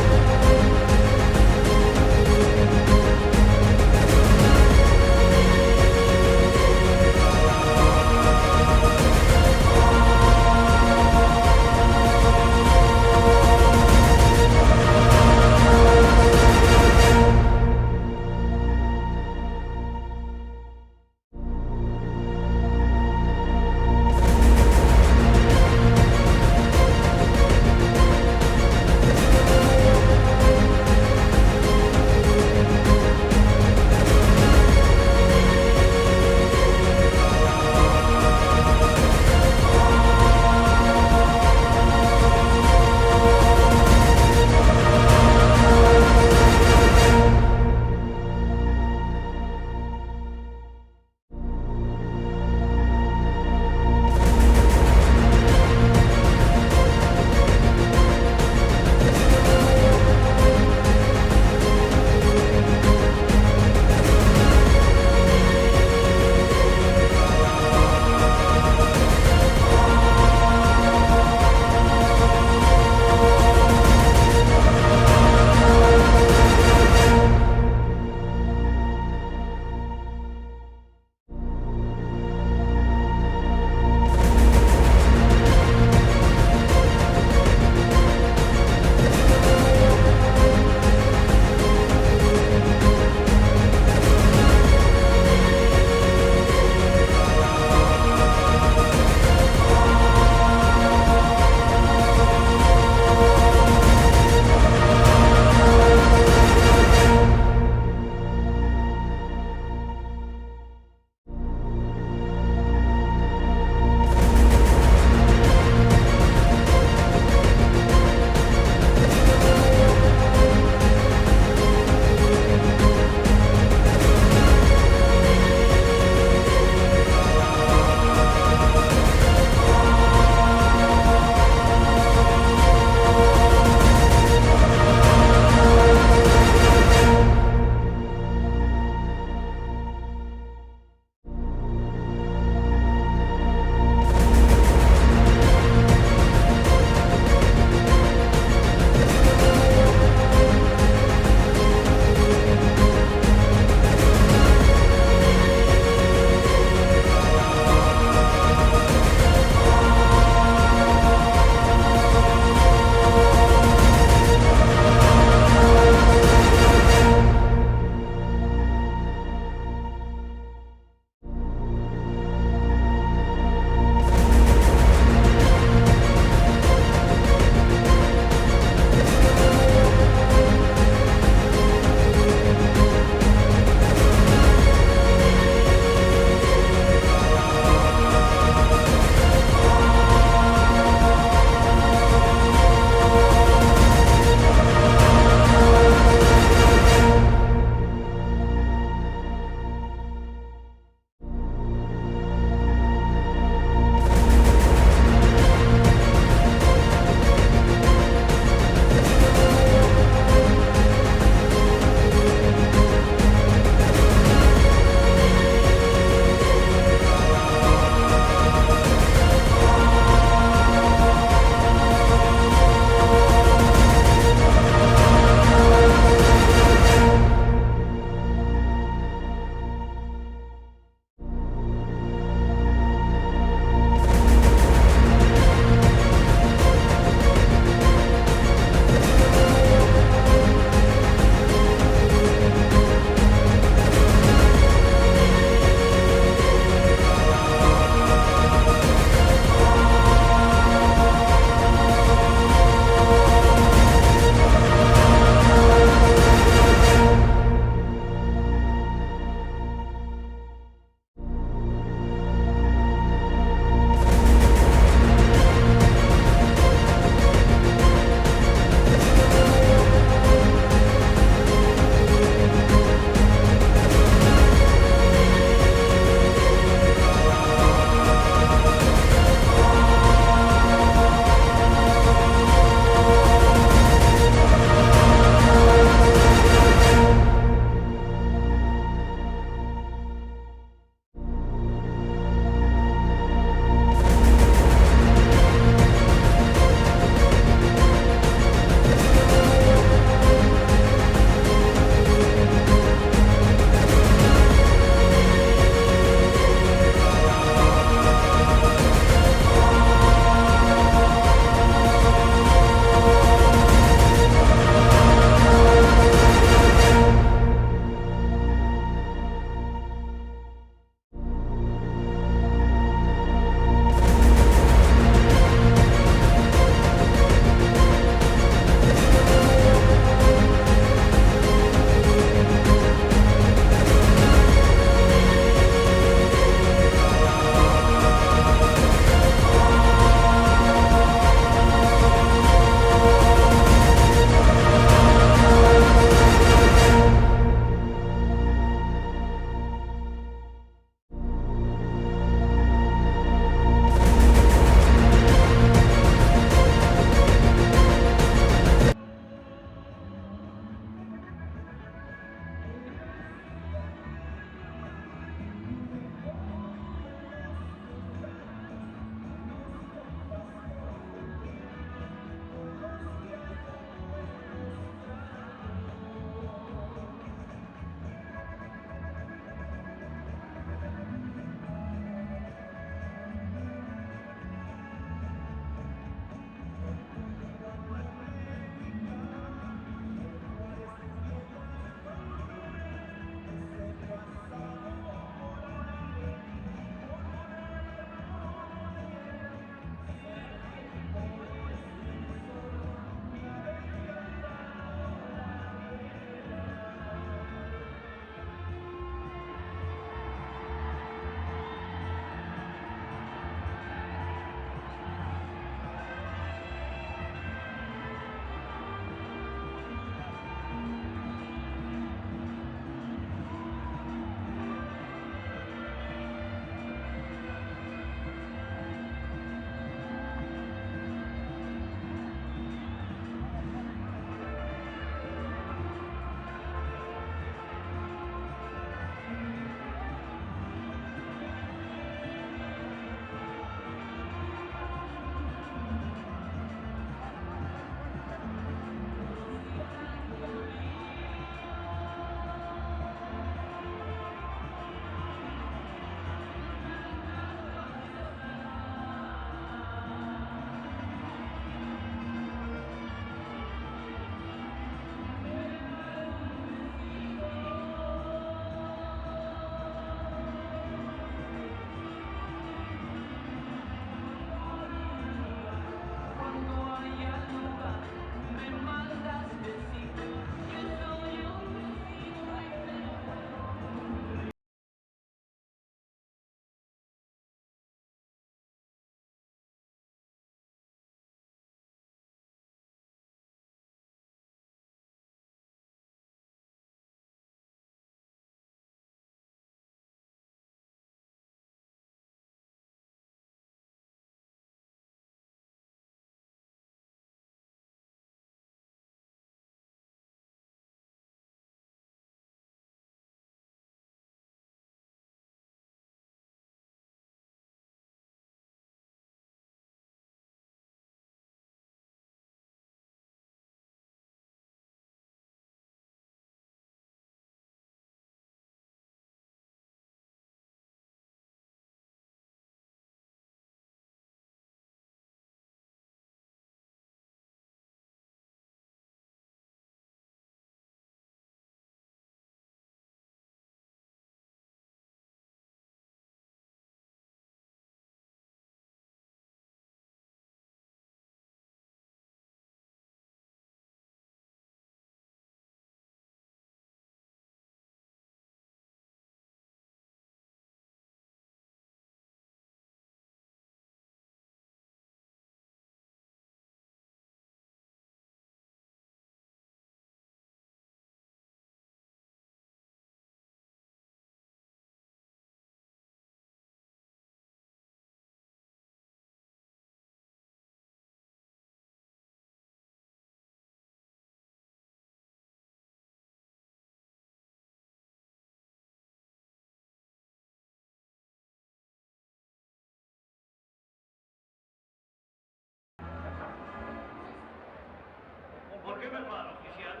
UEFA, oficial.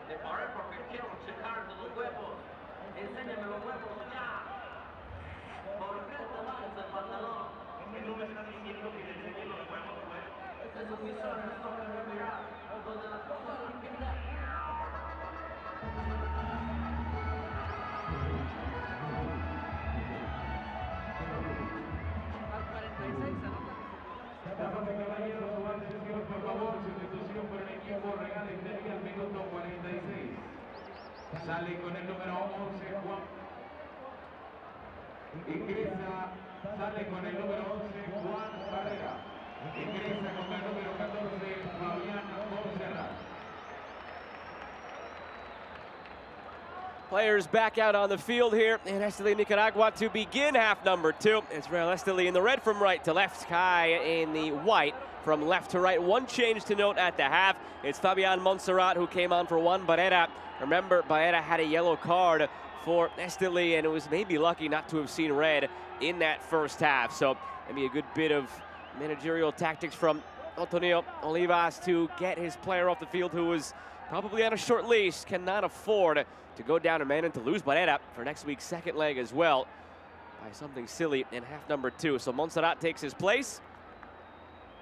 De poner perfección, checar los huevos. Enséñame los huevos ya. ¿Por qué te bajas el pantalón? ¿Qué tú me estás diciendo que le enseñe los huevos, güey? Esta es su misión, es sobre mirar. Donde las cosas no entienden. Al 46 anota. Damas y caballeros, su atención, por favor, sustitución por el equipo Real Estelí al minuto 46. Sale con el número 11, Juan. Ingresa, sale con el número 11, Juan Barrera. Ingresa con el número 14, Fabián Monserrat. Players back out on the field here in Estelí, Nicaragua to begin half number 2. It's Real Estelí in the red from right to left, CAI in the white from left to right. One change to note at the half. It's Fabián Monserrat who came on for Juan Barrera. Remember, Barrera had a yellow card for Estelí and it was maybe lucky not to have seen red in that first half. So maybe a good bit of managerial tactics from Antonio Olivas to get his player off the field who was probably on a short leash, cannot afford to go down a man and to lose Barrera for next week's second leg as well by something silly in half number 2. So Monserrat takes his place.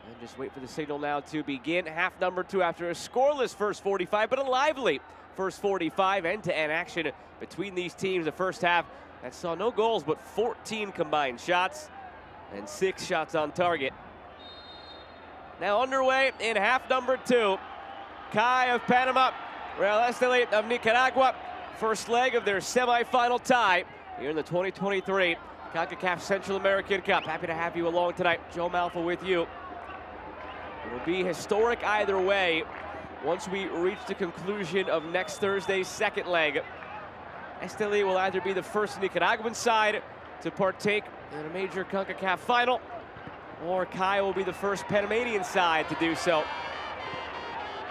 And just wait for the signal now to begin half number 2 after a scoreless first 45, but a lively first 45. End-to-end action between these teams. The first half that saw no goals, but 14 combined shots and 6 shots on target. Now underway in half number 2. CAI of Panama, Real Estelí of Nicaragua. First leg of their semifinal tie here in the 2023 CONCACAF Central American Cup. Happy to have you along tonight. Joe Malfa with you. It will be historic either way once we reach the conclusion of next Thursday's second leg. Estelí will either be the first Nicaraguan side to partake in a major CONCACAF final, or CAI will be the first Panamanian side to do so.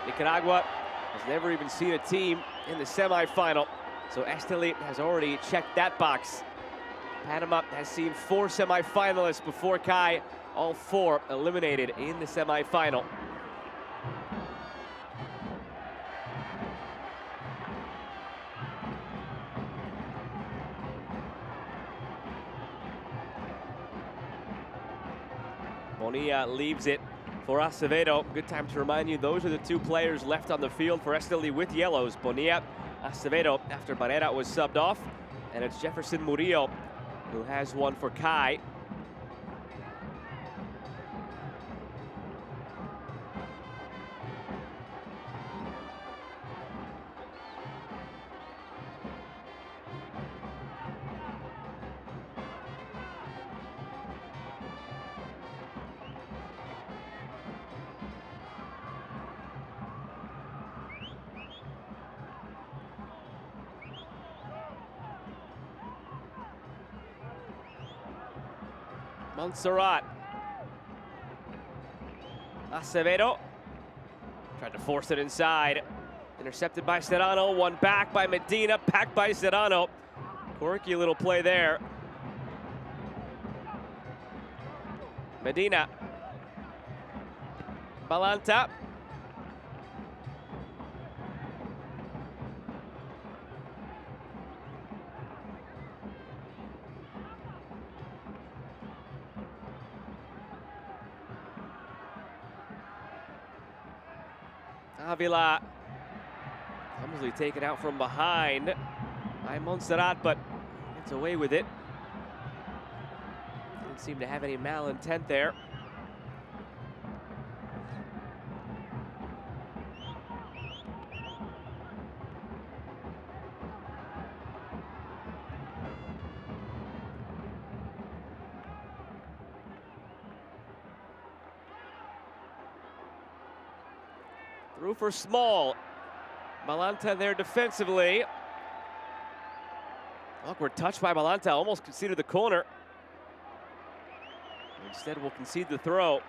Nicaragua has never even seen a team in the semifinal, so Estelí has already checked that box. Panama has seen 4 semifinalists before CAI, all 4 eliminated in the semifinal. Bonilla leaves it for Acevedo. Good time to remind you, those are the 2 players left on the field for Estelí with yellows. Bonilla, Acevedo after Barrera was subbed off. And it's Jefferson Murillo who has one for CAI. Monserrat. Acevedo tried to force it inside. Intercepted by Serrano. One back by Medina. Back by Serrano. Quirky little play there. Medina. Balanta. Avila clumsily taken out from behind by Monserrat, but gets away with it. Didn't seem to have any malintent there. Through for Small. Balanta there defensively. Awkward touch by Balanta, almost conceded the corner. Instead will concede the throw.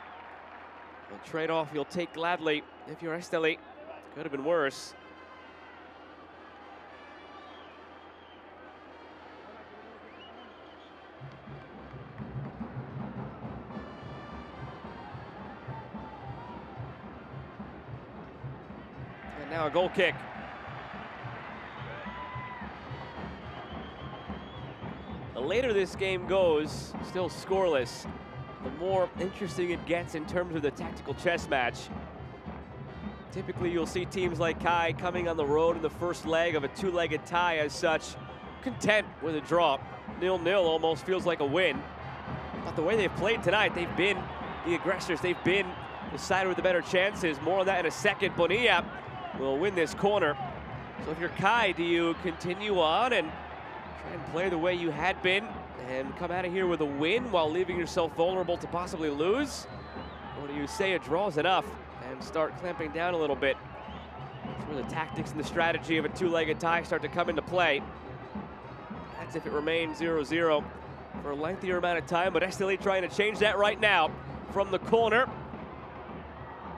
A trade-off you'll take gladly if you're Estelí. Could have been worse. And now a goal kick. The later this game goes, still scoreless, the more interesting it gets in terms of the tactical chess match. Typically, you'll see teams like CAI coming on the road in the first leg of a two-legged tie as such, content with a draw. 0-0 almost feels like a win. But the way they've played tonight, they've been the aggressors. They've been the side with the better chances. More on that in a second. Bonilla will win this corner. So if you're CAI, do you continue on and try and play the way you had been and come out of here with a win while leaving yourself vulnerable to possibly lose? Or do you say a draw is enough and start clamping down a little bit? That's where the tactics and the strategy of a two-legged tie start to come into play. That's if it remains 0-0 for a lengthier amount of time, but Estelí trying to change that right now from the corner.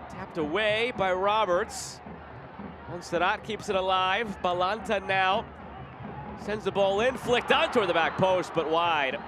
Tapped away by Roberts. Montserrat keeps it alive. Balanta now sends the ball in, flicked on toward the back post, but wide.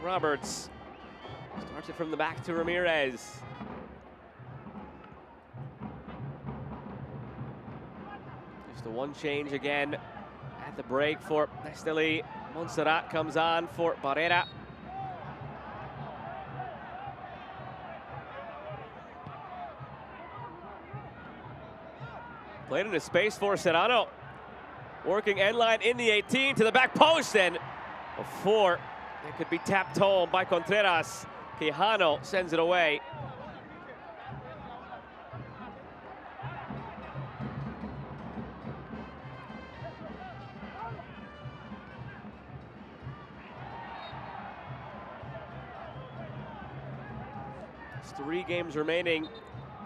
Roberts starts it from the back to Ramirez. Just the one change again at the break for Estelí. Montserrat comes on for Barrera. Played into space for Serrano. Working end line in the 18 to the back post, and before it could be tapped home by Contreras. Quijano sends it away. There's 3 games remaining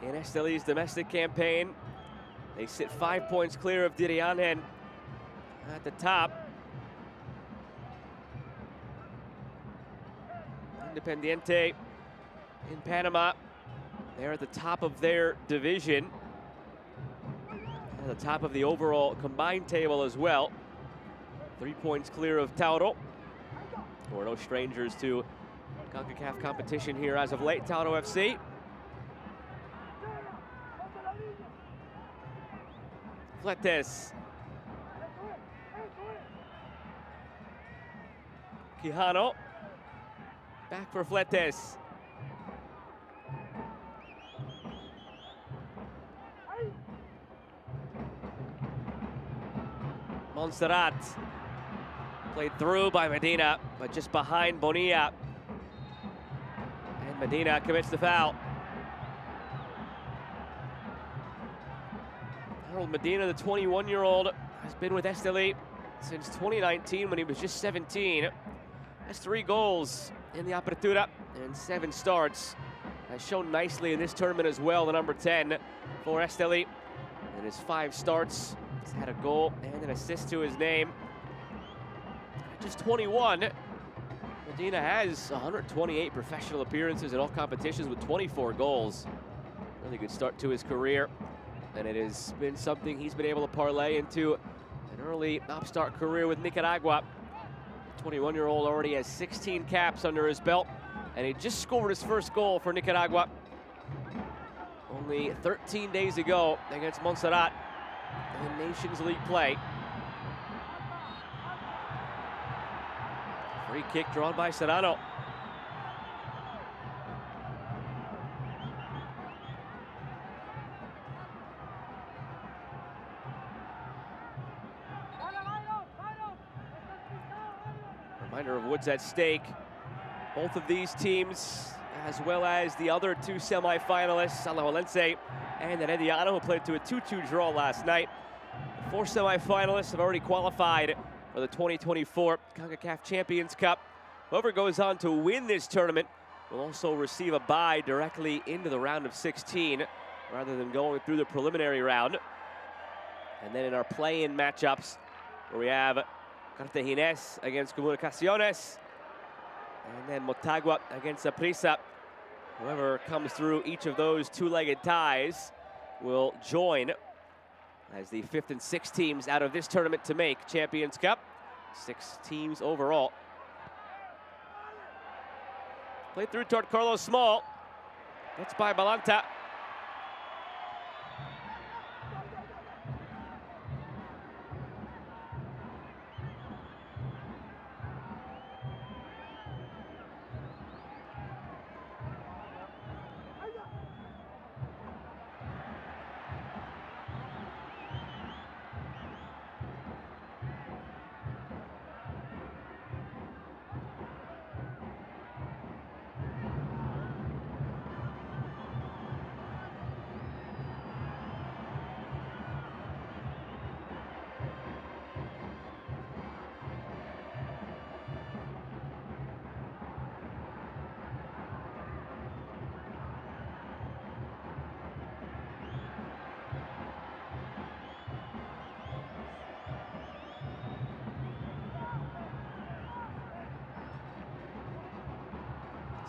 in Estelí's domestic campaign. They sit 5 points clear of Dirianen at the top. Independiente in Panama, they're at the top of their division, at the top of the overall combined table as well. 3 points clear of Tauro, who are no strangers to CONCACAF competition here as of late. Tauro FC. Fletes. Quijano. Back for Fletes. Montserrat. Played through by Medina, but just behind Bonilla. And Medina commits the foul. Harold Medina, the 21-year-old, has been with Estelí since 2019 when he was just 17. Has 3 goals in the Apertura and 7 starts. Has shown nicely in this tournament as well, the number 10 for Estelí. In his 5 starts, he's had a goal and an assist to his name. At just 21, Medina has 128 professional appearances in all competitions with 24 goals. Really good start to his career, and it has been something he's been able to parlay into an early upstart career with Nicaragua. 21-year-old already has 16 caps under his belt, and he just scored his first goal for Nicaragua only 13 days ago against Montserrat in Nations League play. Free kick drawn by Serrano. Reminder of what's at stake. Both of these teams, as well as the other 2 semifinalists, Alajuelense and Herediano, who played to a 2-2 draw last night. The 4 semifinalists have already qualified for the 2024 CONCACAF Champions Cup. Whoever goes on to win this tournament will also receive a bye directly into the round of 16, rather than going through the preliminary round. And then in our play-in matchups, where we have Cartagines against Comunicaciones, and then Motagua against Saprissa. Whoever comes through each of those two-legged ties will join as the 5th and 6th teams out of this tournament to make Champions Cup. 6 teams overall. Played through toward Carlos Small. Gets by Balanta.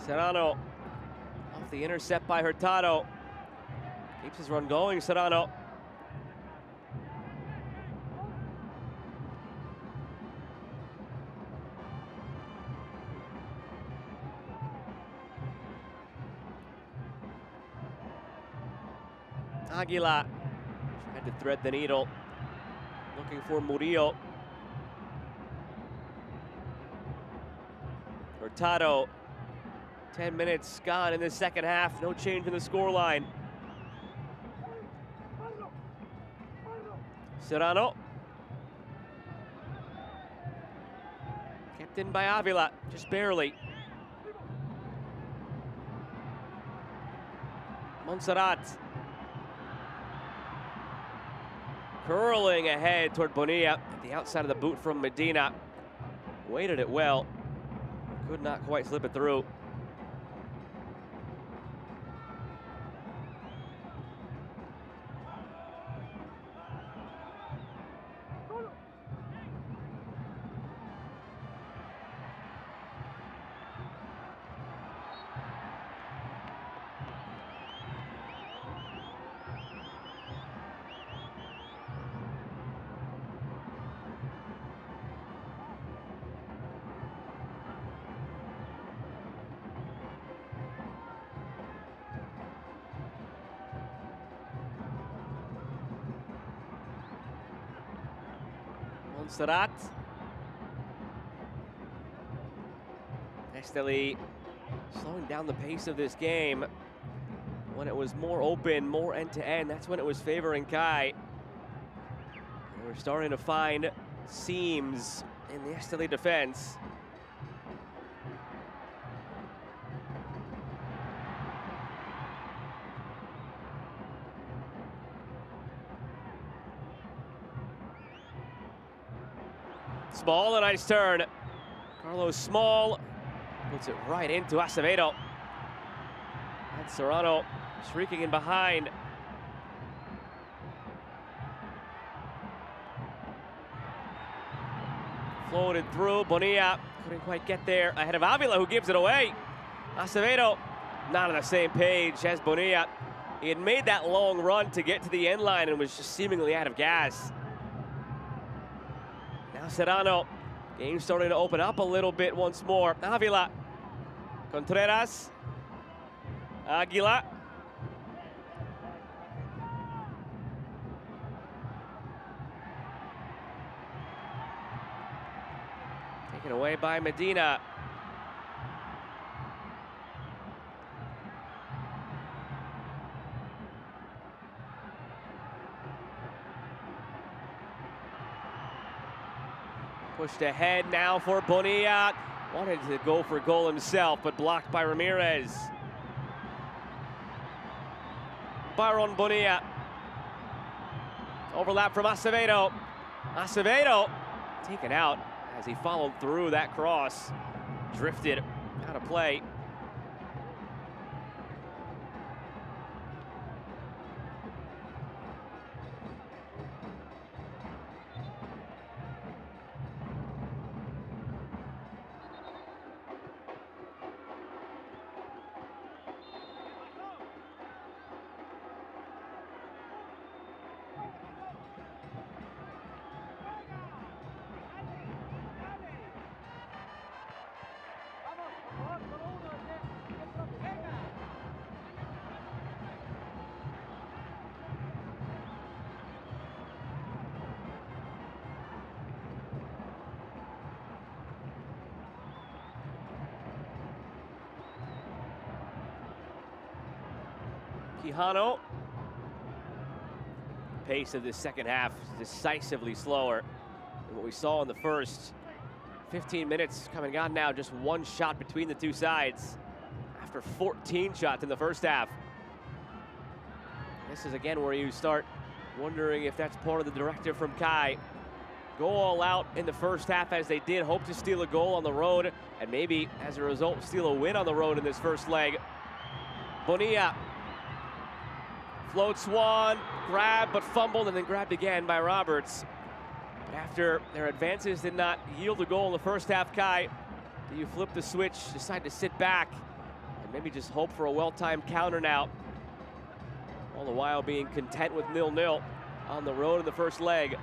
Serrano off the intercept by Hurtado. Keeps his run going, Serrano. Aguila tried to thread the needle, looking for Murillo. Hurtado. 10 minutes gone in the second half. No change in the scoreline. Serrano. Kept in by Avila, just barely. Montserrat. Curling ahead toward Bonilla at the outside of the boot from Medina. Weighted it well. Could not quite slip it through. Montserrat. Estelí slowing down the pace of this game. When it was more open, more end-to-end, that's when it was favoring CAI. And we're starting to find seams in the Estelí defense. Small, a nice turn. Carlos Small puts it right into Acevedo. And Serrano shrieking in behind. Floated through, Bonilla couldn't quite get there ahead of Avila, who gives it away. Acevedo not on the same page as Bonilla. He had made that long run to get to the end line and was just seemingly out of gas. Now Serrano, game starting to open up a little bit once more. Avila, Contreras, Aguila. Taken away by Medina. Pushed ahead now for Bonilla. Wanted to go for goal himself, but blocked by Ramirez. Byron Bonilla. Overlap from Acevedo. Acevedo taken out as he followed through that cross. Drifted out of play. Quijano. Pace of this second half is decisively slower than what we saw in the first. 15 minutes coming on now, just one shot between the two sides after 14 shots in the first half. This is again where you start wondering if that's part of the directive from CAI. Go all out in the first half as they did, hope to steal a goal on the road, and maybe as a result steal a win on the road in this first leg. Bonilla floats one, grabbed but fumbled, and then grabbed again by Roberts. But after their advances did not yield a goal in the first half, CAI, do you flip the switch, decide to sit back, and maybe just hope for a well-timed counter now? All the while being content with 0-0 on the road in the first leg.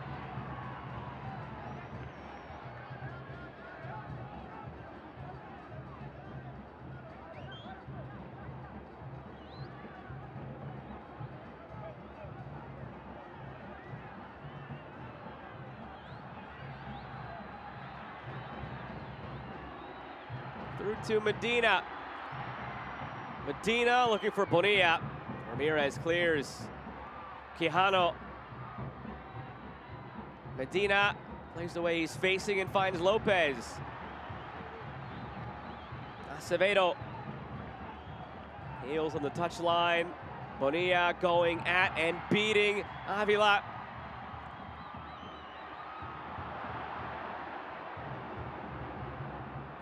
Through to Medina. Medina looking for Bonilla. Ramirez clears. Quijano. Medina plays the way he's facing and finds Lopez. Acevedo. Heels on the touchline. Bonilla going at and beating Avila.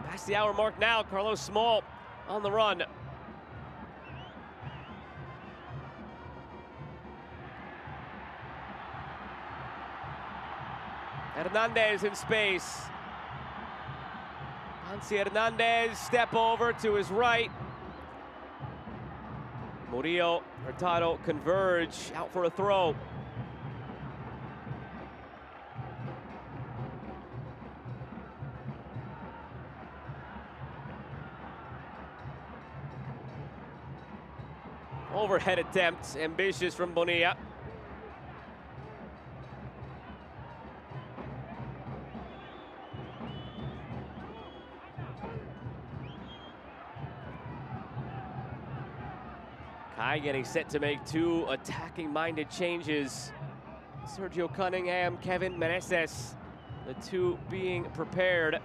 Past the hour mark now, Carlos Small on the run. Hernandez in space. Ponce Hernandez, step over to his right. Murillo, Hurtado converge, out for a throw. Overhead attempt, ambitious from Bonilla. CAI getting set to make two attacking-minded changes. Sergio Cunningham, Kevin Meneses, the two being prepared.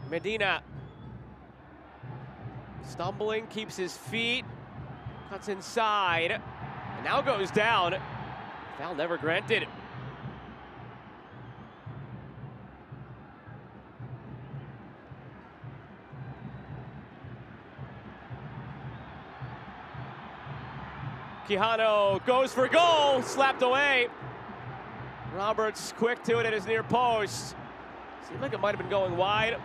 Medina stumbling, keeps his feet, cuts inside, and now goes down. Foul never granted. Quijano goes for goal, slapped away. Roberts quick to it at his near post. Seemed like it might have been going wide.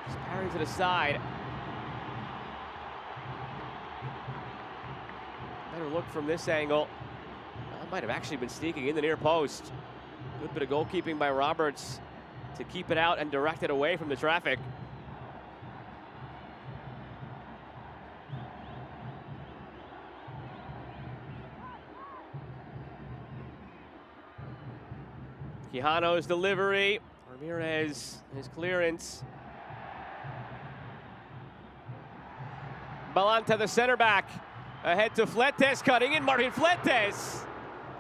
Just parries it aside. Better look from this angle. That might have actually been sneaking in the near post. Good bit of goalkeeping by Roberts to keep it out and direct it away from the traffic. Quijano's delivery. Ramirez, his clearance. Balanta, the center back, ahead to Fletes, cutting in, Martin Fletes.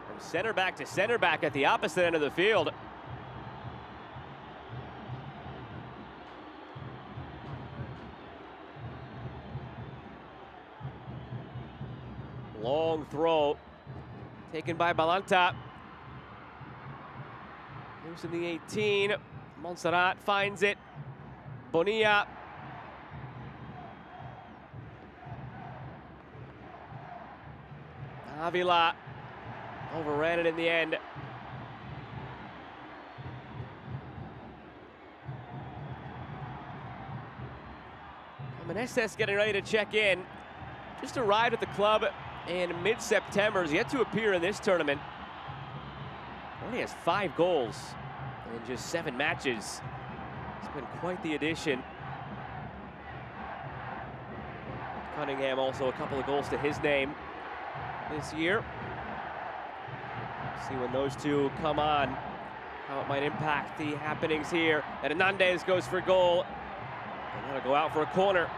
From center back at the opposite end of the field. Long throw, taken by Balanta. Loose in the 18, Montserrat finds it. Bonilla. Avila overran it in the end. Meneses getting ready to check in. Just arrived at the club in mid-September. Has yet to appear in this tournament. Only has 5 goals in just 7 matches. It's been quite the addition. Cunningham also a couple of goals to his name this year. See when those two come on, how it might impact the happenings here. And Hernandez goes for goal. And that'll go out for a corner.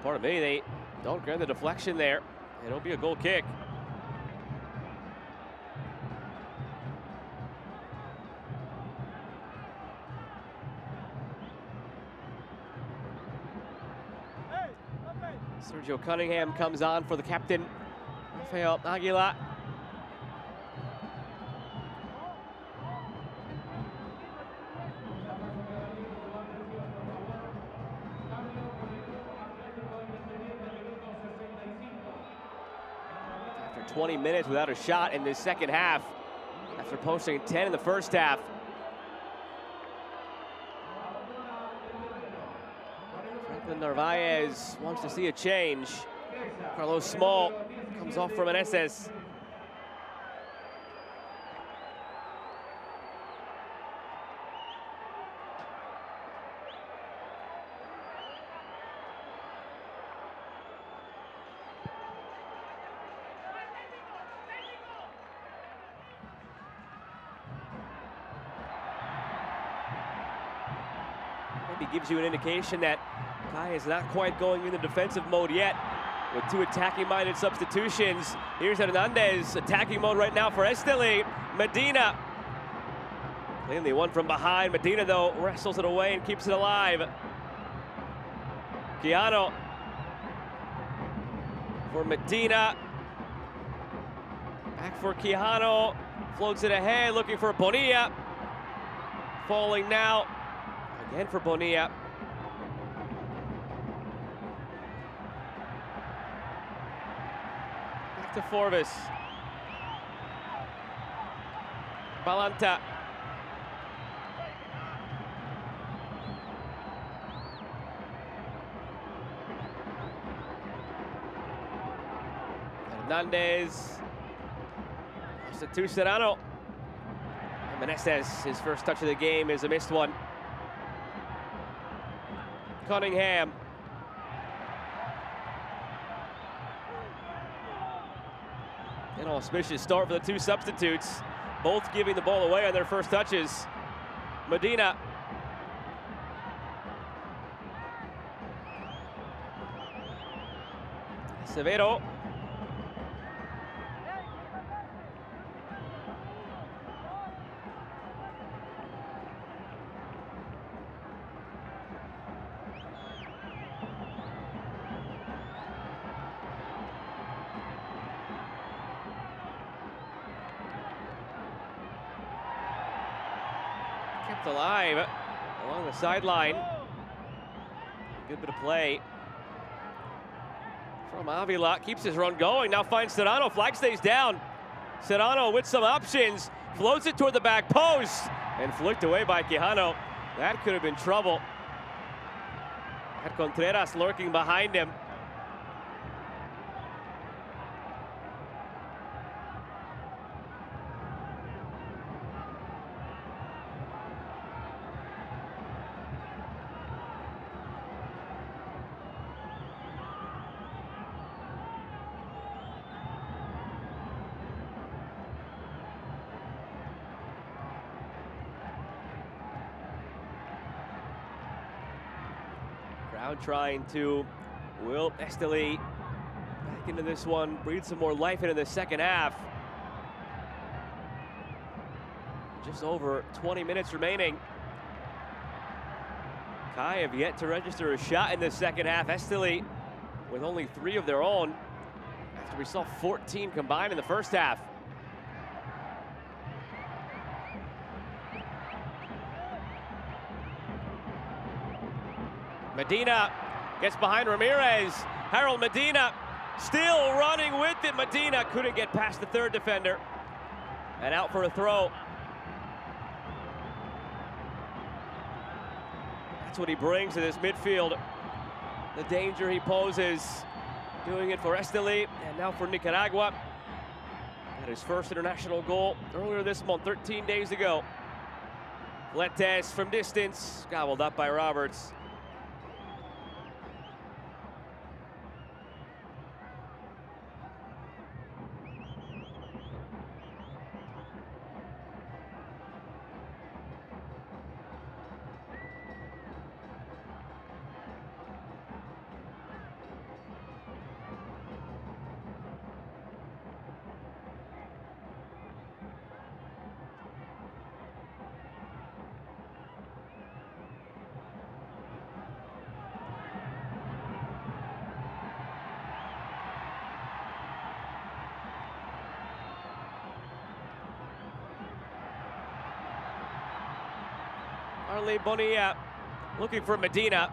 Pardon me, they don't grab the deflection there. It'll be a goal kick. Sergio Cunningham comes on for the captain, Rafael Aguilar. After 20 minutes without a shot in this second half, after posting 10 in the first half. Narvaez wants to see a change. Carlos Small comes off from Meneses. Maybe gives you an indication that CAI is not quite going in the defensive mode yet with 2 attacking-minded substitutions. Here's Hernandez, attacking mode right now for Estelí. Medina, cleanly one from behind. Medina, though, wrestles it away and keeps it alive. Quijano for Medina. Back for Quijano, floats it ahead, looking for Bonilla. Falling now, again for Bonilla. To Forvis. Balanta. Hernandez. To Serrano. And Meneses, his first touch of the game is a missed one. Cunningham. An auspicious start for the 2 substitutes, both giving the ball away on their first touches. Medina. Severo. Kept alive along the sideline. Good bit of play from Avila. Keeps his run going. Now finds Serrano. Flag stays down. Serrano with some options. Floats it toward the back post. And flicked away by Quijano. That could have been trouble. Had Contreras lurking behind him. Crowd trying to will Estelí back into this one, breathe some more life into the second half. Just over 20 minutes remaining. CAI have yet to register a shot in the second half. Estelí with only 3 of their own after we saw 14 combined in the first half. Medina gets behind Ramirez. Harold Medina still running with it. Medina couldn't get past the 3rd defender. And out for a throw. That's what he brings to this midfield. The danger he poses. Doing it for Estelí and now for Nicaragua. At his first international goal earlier this month, 13 days ago. Fletes from distance, gobbled up by Roberts. Bonilla looking for Medina.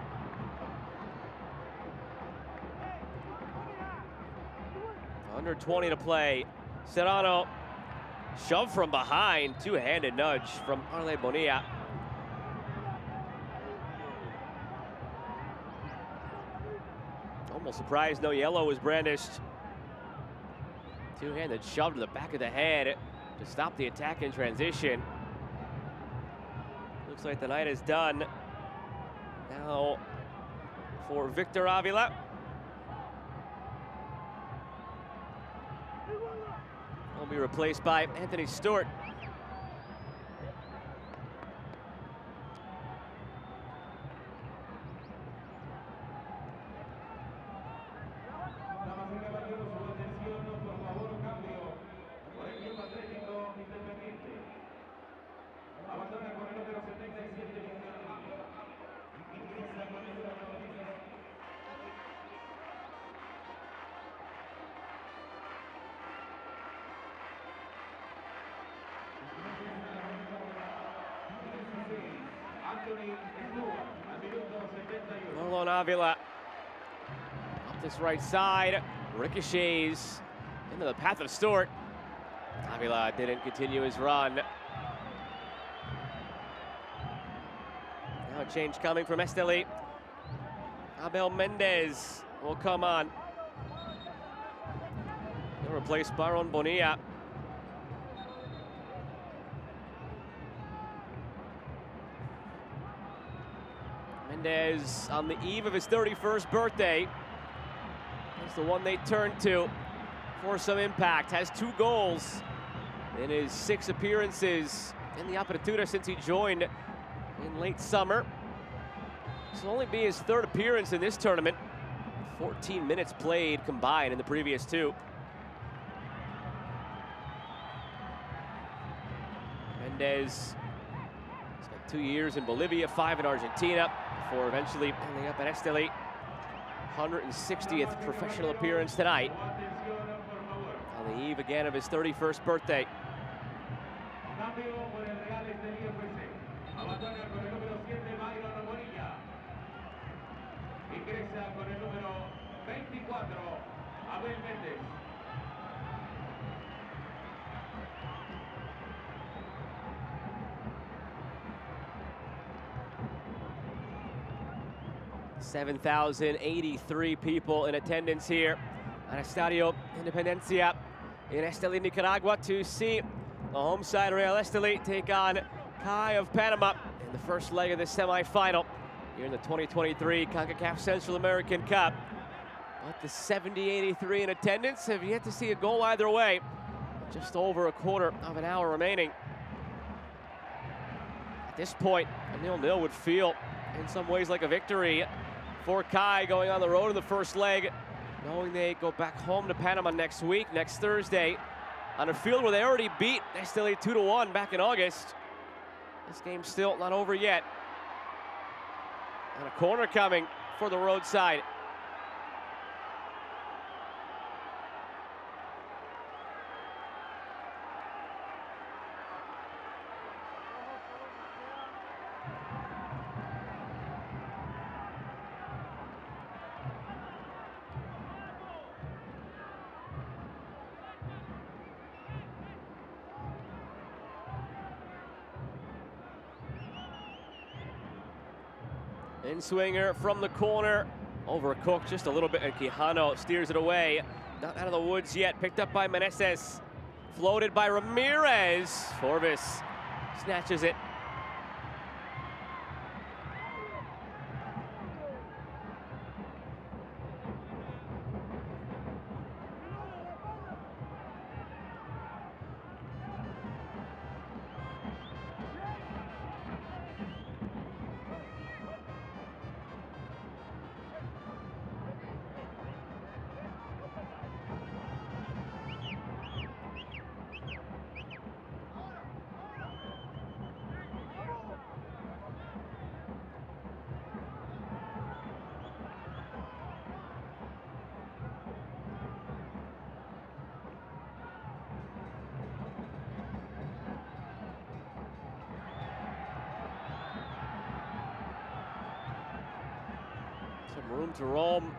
Under 20 to play. Serrano shoved from behind. Two-handed nudge from Arle Bonilla. Almost surprised no yellow was brandished. Two-handed shove to the back of the head to stop the attack in transition. Looks like the night is done. Now for Victor Avila. Will be replaced by Anthony Stewart. Marlon Avila up this right side, ricochets into the path of Stewart. Avila didn't continue his run. Now a change coming from Estelí. Abel Mendez will come on. He'll replace Baron Bonilla. Mendez on the eve of his 31st birthday. That's the one they turn to for some impact. Has 2 goals in his 6 appearances in the Apertura since he joined in late summer. This will only be his 3rd appearance in this tournament. 14 minutes played combined in the previous 2. Mendez has got 2 years in Bolivia, 5 in Argentina, before eventually ending up at Estelí. 160th professional appearance tonight, on the eve again of his 31st birthday. $7,083 people in attendance here at Estadio Independencia in Estelí, Nicaragua, to see the home side Real Estelí take on CAI of Panama in the first leg of the semifinal here in the 2023 CONCACAF Central American Cup. But the 70-83 in attendance have yet to see a goal either way. Just over a quarter of an hour remaining. At this point, a 0-0 would feel in some ways like a victory for CAI going on the road in the first leg, knowing they go back home to Panama next week, next Thursday, on a field where they already beat Estelí 2-1 back in August. This game's still not over yet. And a corner coming for the roadside. In swinger from the corner. Overcooked just a little bit, and Quijano steers it away. Not out of the woods yet. Picked up by Meneses. Floated by Ramirez. Forbes snatches it. Some room to roam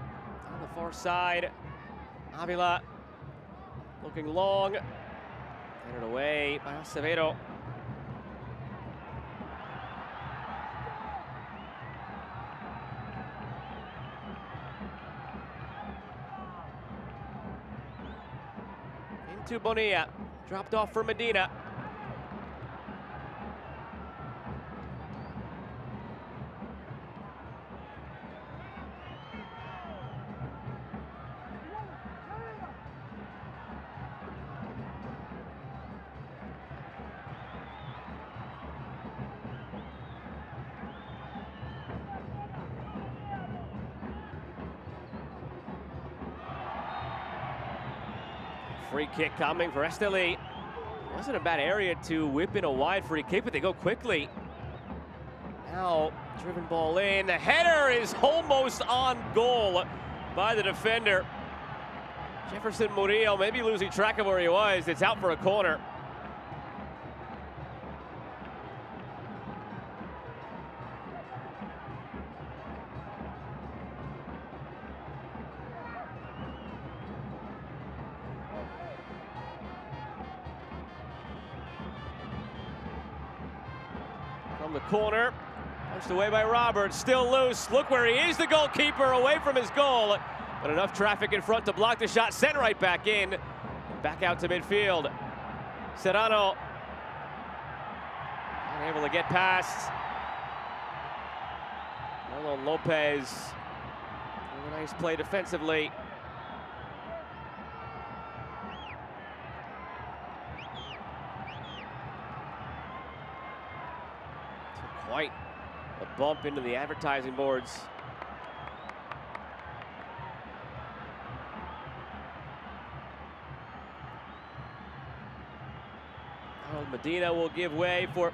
on the far side. Avila looking long. Headed away by Acevedo. Into Bonilla. Dropped off for Medina. Free kick coming for Estelí. Wasn't a bad area to whip in a wide free kick, but they go quickly. Now, driven ball in. The header is almost on goal by the defender. Jefferson Murillo maybe losing track of where he was. It's out for a corner. From the corner, punched away by Roberts, still loose. Look where he is, the goalkeeper, away from his goal. But enough traffic in front to block the shot, sent right back in. Back out to midfield. Serrano unable to get past. Marlon Lopez, a nice play defensively. Quite a bump into the advertising boards. Medina will give way for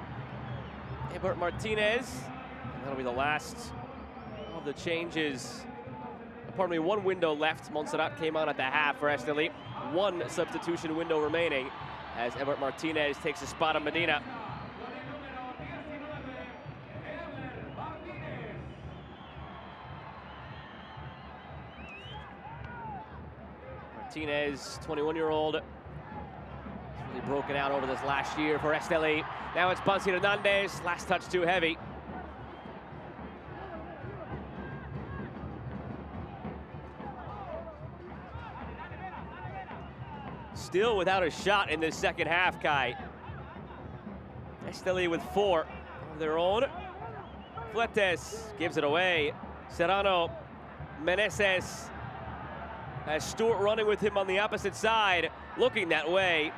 Ebert Martinez. And that'll be the last of the changes. Pardon me, one window left. Montserrat came on at the half for Estelí. One substitution window remaining as Ebert Martinez takes the spot of Medina. Martinez, 21-year-old, really broken out over this last year for Estelí. Now it's Bansi Hernandez, last touch too heavy. Still without a shot in this second half, Kai. Estelí with 4 of their own. Fletes gives it away. Serrano, Meneses, as Stewart running with him on the opposite side, looking that way.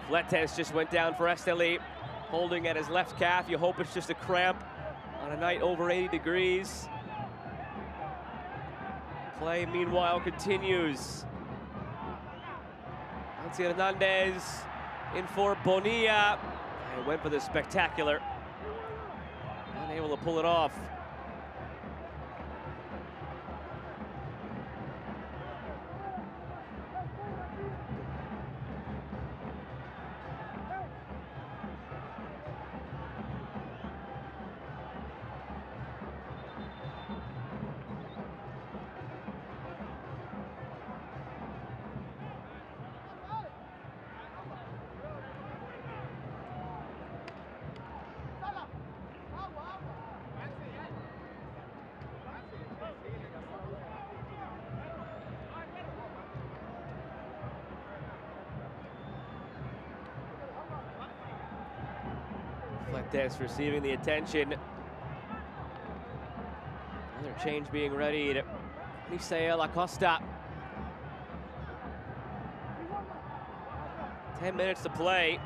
Fletes just went down for Estelí, holding at his left calf. You hope it's just a cramp on a night over 80 degrees. Play, meanwhile, continues. Bansi Hernandez in for Bonilla. And went for the spectacular. Unable to pull it off. Cuartos receiving the attention. Another change being readied. Misael Acosta. 10 minutes to play.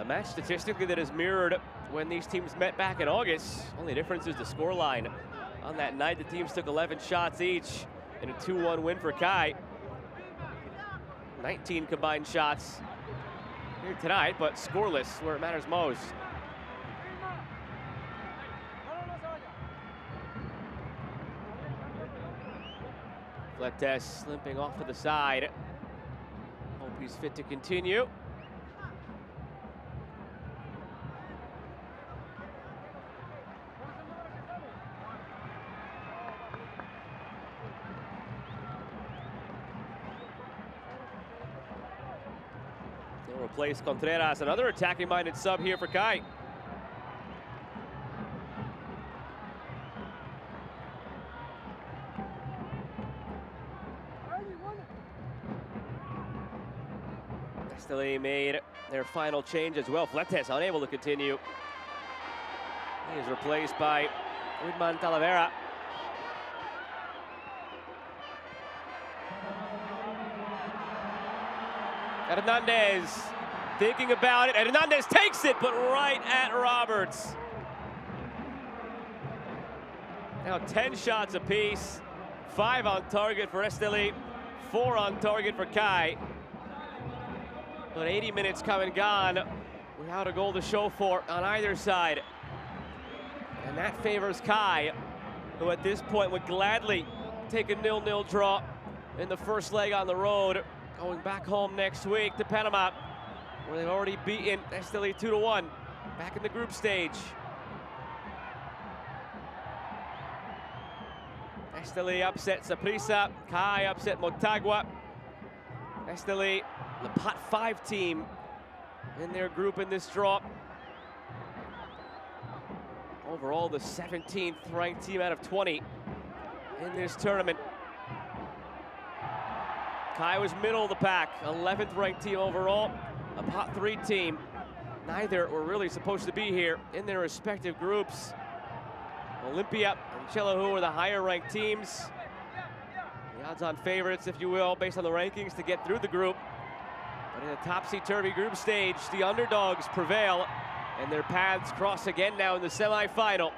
A match statistically that is mirrored when these teams met back in August. Only difference is the scoreline. On that night, the teams took 11 shots each in a 2-1 win for CAI. 19 combined shots here tonight, but scoreless where it matters most. Cuartos limping off to the side. Hope he's fit to continue. They'll replace Contreras, another attacking-minded sub here for CAI. Estelí made their final change as well. Cuartos unable to continue. He is replaced by Udman Talavera. Hernandez thinking about it. Hernandez takes it, but right at Roberts. Now 10 shots apiece. 5 on target for Estelí, 4 on target for CAI. But 80 minutes come and gone without a goal to show for on either side. And that favors CAI, who at this point would gladly take a 0-0 draw in the first leg on the road, going back home next week to Panama, where they've already beaten Estelí 2-1, back in the group stage. Estelí upset Saprissa, CAI upset Motagua. Estelí, the pot 5 team in their group in this draw. Overall, the 17th ranked team out of 20 in this tournament. CAI was middle of the pack, 11th ranked team overall, a pot 3 team. Neither were really supposed to be here in their respective groups. Olympia and Chelahu were the higher ranked teams. The odds-on favorites, if you will, based on the rankings to get through the group. But in the topsy-turvy group stage, the underdogs prevail, and their paths cross again now in the semifinal.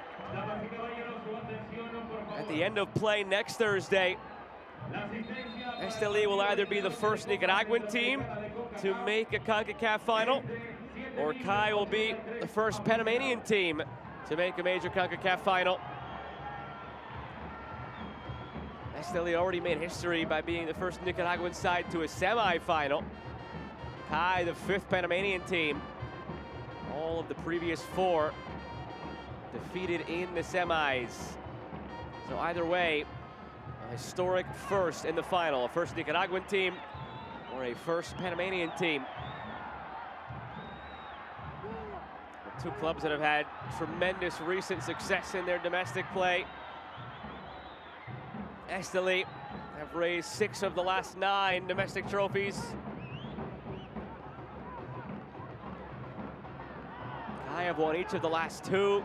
At the end of play next Thursday, Estelí will either be the first Nicaraguan team to make a CONCACAF final, or CAI will be the first Panamanian team to make a major CONCACAF final. Estelí already made history by being the first Nicaraguan side to a semifinal. CAI, the 5th Panamanian team. All of the previous 4 defeated in the semis. So either way, a historic first in the final. A first Nicaraguan team or a first Panamanian team. The 2 clubs that have had tremendous recent success in their domestic play. Estelí have raised 6 of the last 9 domestic trophies. CAI have won each of the last 2.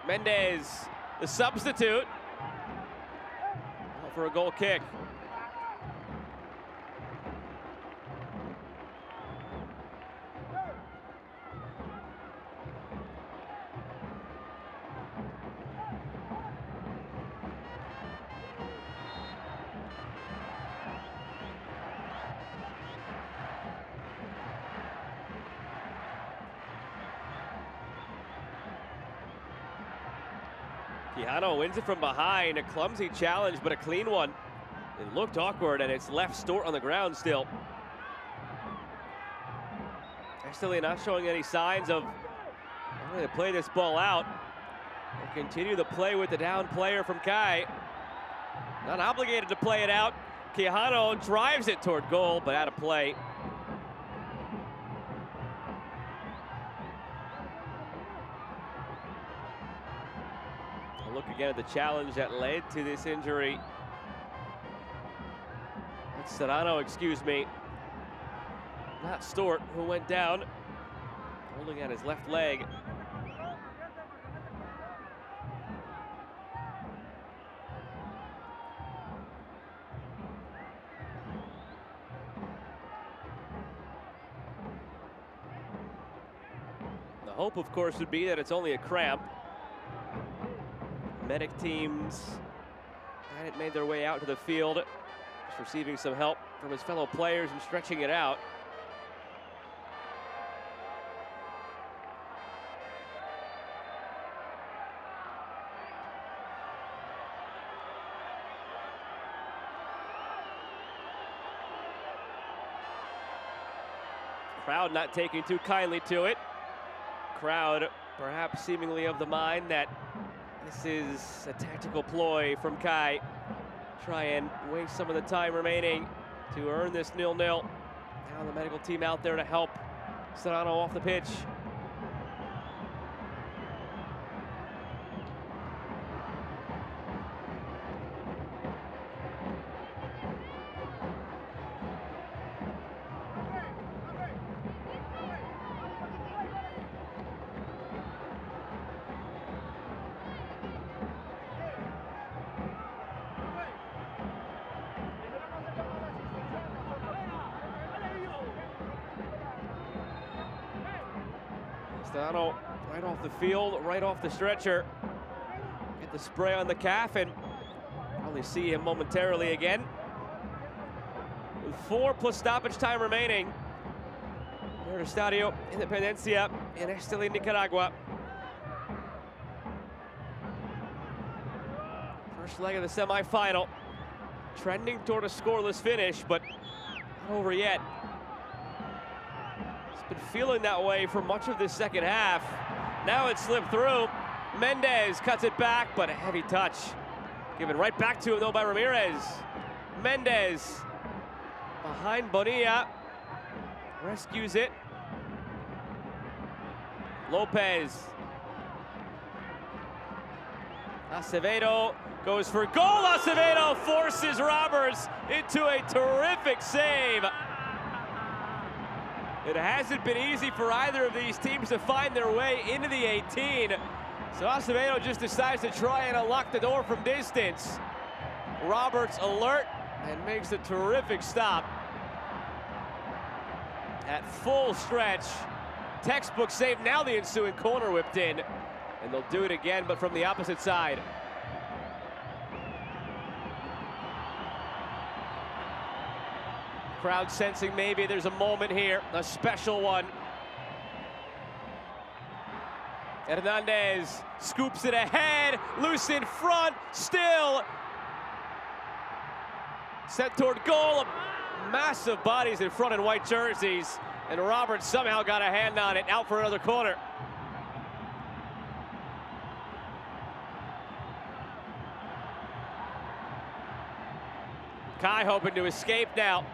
Mendez, the substitute, for a goal kick. Quijano wins it from behind, a clumsy challenge, but a clean one. It looked awkward, and it's left Stort on the ground still. Estelí not showing any signs of wanting to play this ball out. They'll continue the play with the down player from CAI. Not obligated to play it out. Quijano drives it toward goal, but out of play. A look again at the challenge that led to this injury. That's Serrano, excuse me. Not Stewart, who went down, holding at his left leg. The hope, of course, would be that it's only a cramp. Medic teams hadn't made their way out to the field, just receiving some help from his fellow players and stretching it out. Crowd not taking too kindly to it. Crowd perhaps seemingly of the mind that this is a tactical ploy from CAI. Try and waste some of the time remaining to earn this 0-0. Now the medical team out there to help Serrano off the pitch. Estadio right off the field, right off the stretcher. Get the spray on the calf and probably see him momentarily again. With 4 plus stoppage time remaining here at Estadio Independencia in Estelí, Nicaragua. First leg of the semifinal. Trending toward a scoreless finish, but not over yet. Been feeling that way for much of this second half. Now it slipped through. Mendez cuts it back, but a heavy touch. Given right back to him though by Ramirez. Mendez behind Bonilla. Rescues it. Lopez. Acevedo goes for goal. Acevedo forces Roberts into a terrific save. It hasn't been easy for either of these teams to find their way into the 18. So Acevedo just decides to try and unlock the door from distance. Roberts alert and makes a terrific stop. At full stretch. Textbook save, now the ensuing corner whipped in. And they'll do it again, but from the opposite side. Crowd sensing maybe there's a moment here, a special one. Hernandez scoops it ahead, loose in front, still. Set toward goal, massive bodies in front in white jerseys, and Roberts somehow got a hand on it, out for another corner. CAI hoping to escape now.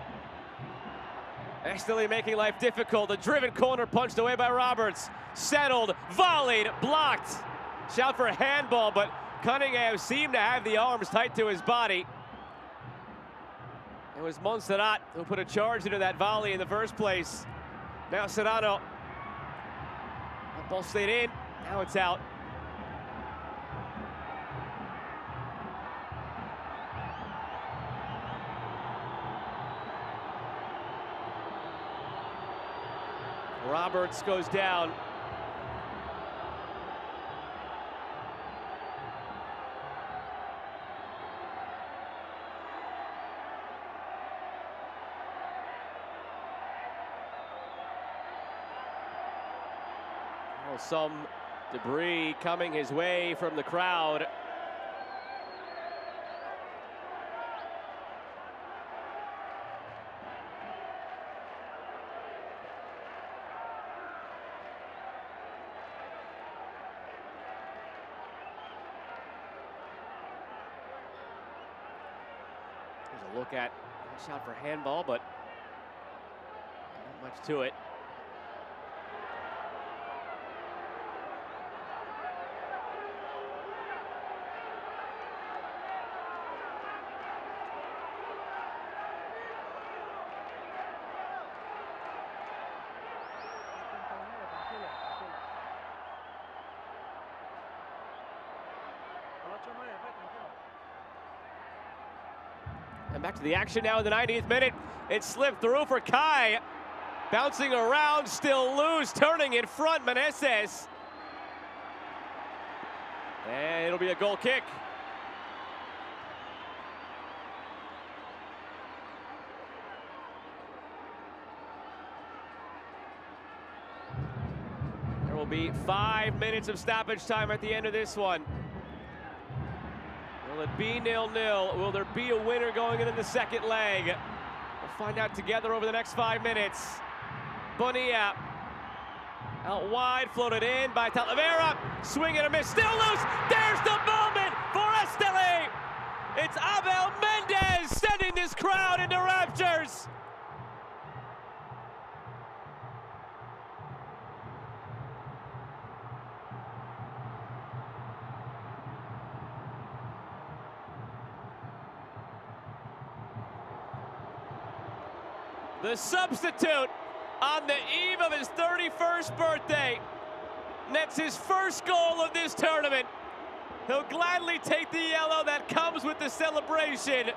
Estelí making life difficult. A driven corner punched away by Roberts. Settled, volleyed, blocked. Shout for a handball, but Cunningham seemed to have the arms tight to his body. It was Montserrat who put a charge into that volley in the first place. Now Serrano. That ball stayed in, now it's out. Roberts goes down. Oh, some debris coming his way from the crowd. A look at a shot for handball, but not much to it. And back to the action now in the 90th minute. It slipped through for CAI. Bouncing around, still loose, turning in front, Meneses. And it'll be a goal kick. There will be 5 minutes of stoppage time at the end of this one. Will it be 0-0? Will there be a winner going into the second leg? We'll find out together over the next 5 minutes. Bonilla out wide, floated in by Talavera. Swing and a miss, still loose. There's the moment for Estelí. It's Abel Mendez sending this crowd into raptures. The substitute on the eve of his 31st birthday nets his first goal of this tournament. He'll gladly take the yellow that comes with the celebration,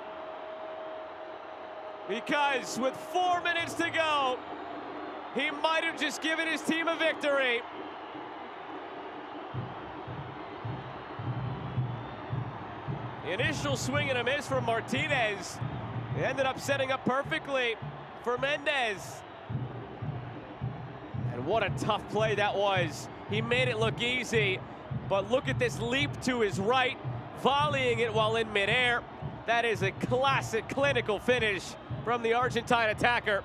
because with 4 minutes to go, he might have just given his team a victory. The initial swing and a miss from Martinez. It ended up setting up perfectly for Mendez. And what a tough play that was. He made it look easy, but look at this leap to his right, volleying it while in midair. That is a classic clinical finish from the Argentine attacker.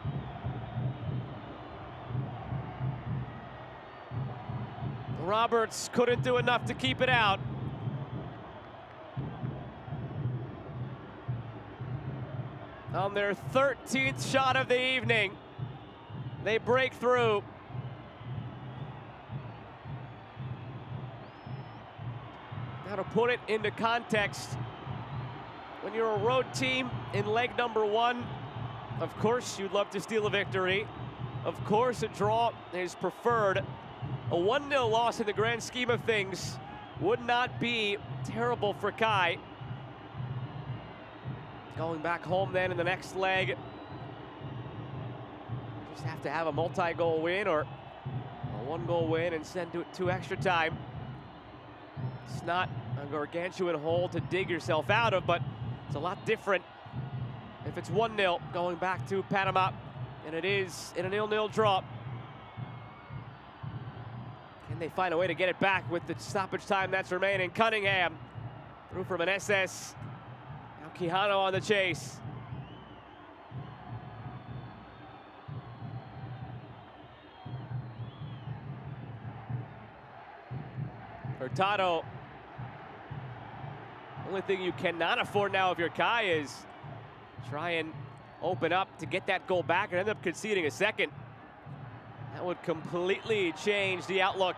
Roberts couldn't do enough to keep it out. On their 13th shot of the evening, they break through. Now to put it into context, when you're a road team in leg number 1, of course you'd love to steal a victory. Of course a draw is preferred. A 1-0 loss in the grand scheme of things would not be terrible for CAI. Going back home then in the next leg, just have to have a multi-goal win or a 1-goal win and send it to extra time. It's not a gargantuan hole to dig yourself out of, but it's a lot different if it's 1-0 going back to Panama, and it is in a 0-0 draw. Can they find a way to get it back with the stoppage time that's remaining? Cunningham through for Meneses. Quijano on the chase. Hurtado. Only thing you cannot afford now if you're CAI is try and open up to get that goal back and end up conceding a second. That would completely change the outlook.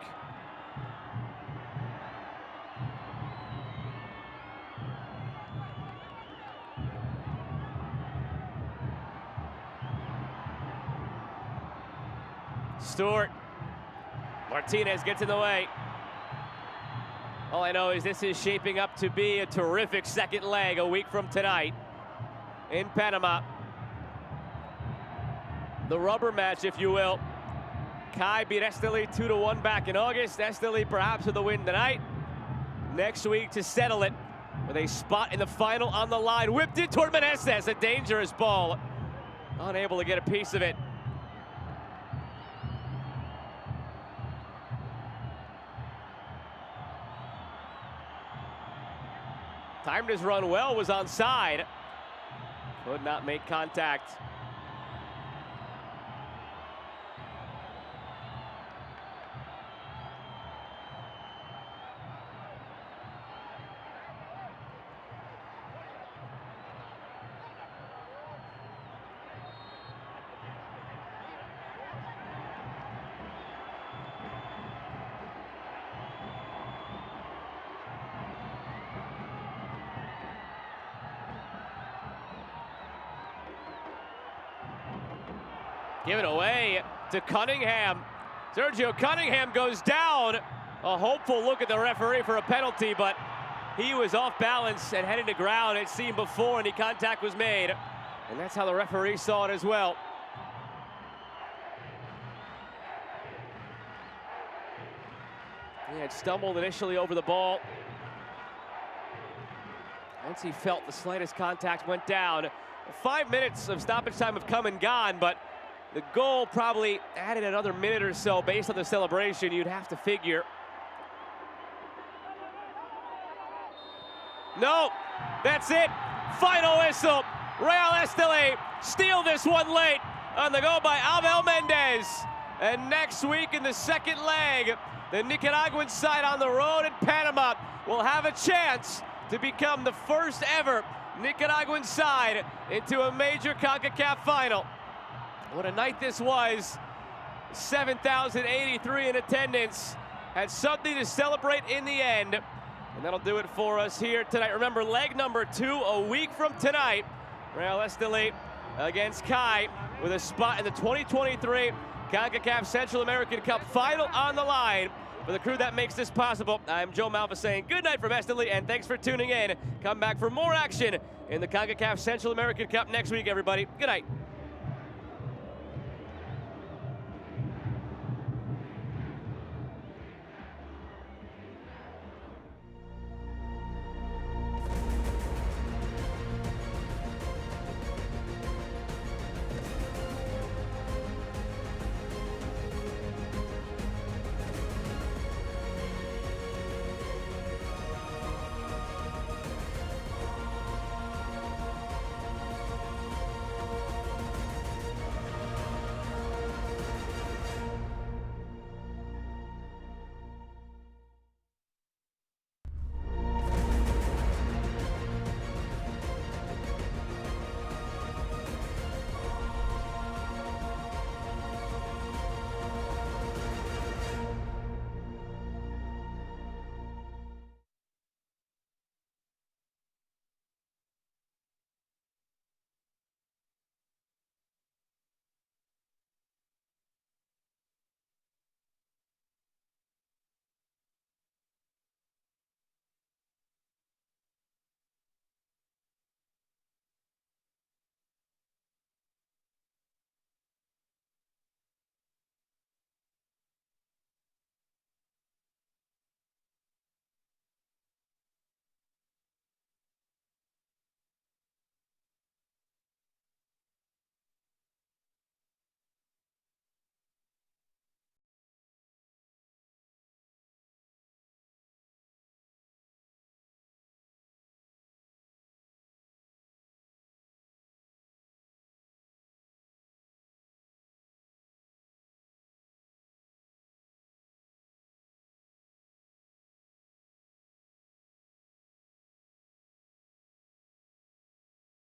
Stewart. Martinez gets in the way. All I know is this is shaping up to be a terrific second leg a week from tonight in Panama. The rubber match, if you will. CAI beat Estelí 2-1 back in August. Estelí perhaps with a win tonight. Next week to settle it with a spot in the final on the line. Whipped it toward Meneses, a dangerous ball. Unable to get a piece of it. Timed his run well, was onside. Could not make contact. Give it away to Cunningham. Sergio Cunningham goes down. A hopeful look at the referee for a penalty, but He was off balance and headed to ground, it seemed, before any contact was made. And that's how the referee saw it as well. He had stumbled initially over the ball. Once he felt the slightest contact, went down. 5 minutes of stoppage time have come and gone, but the goal probably added another minute or so based on the celebration, you'd have to figure. No, that's it. Final whistle. Real Estelí steal this one late on the goal by Abel Mendez. And next week in the second leg, the Nicaraguan side on the road in Panama will have a chance to become the first ever Nicaraguan side into a major CONCACAF final. What a night this was. 7,083 in attendance. Had something to celebrate in the end. And that'll do it for us here tonight. Remember, leg number 2 a week from tonight. Real Estelí against CAI with a spot in the 2023 CONCACAF Central American Cup final on the line. For the crew that makes this possible, I'm Joe Malva saying good night from Estelí, and thanks for tuning in. Come back for more action in the CONCACAF Central American Cup next week, everybody. Good night.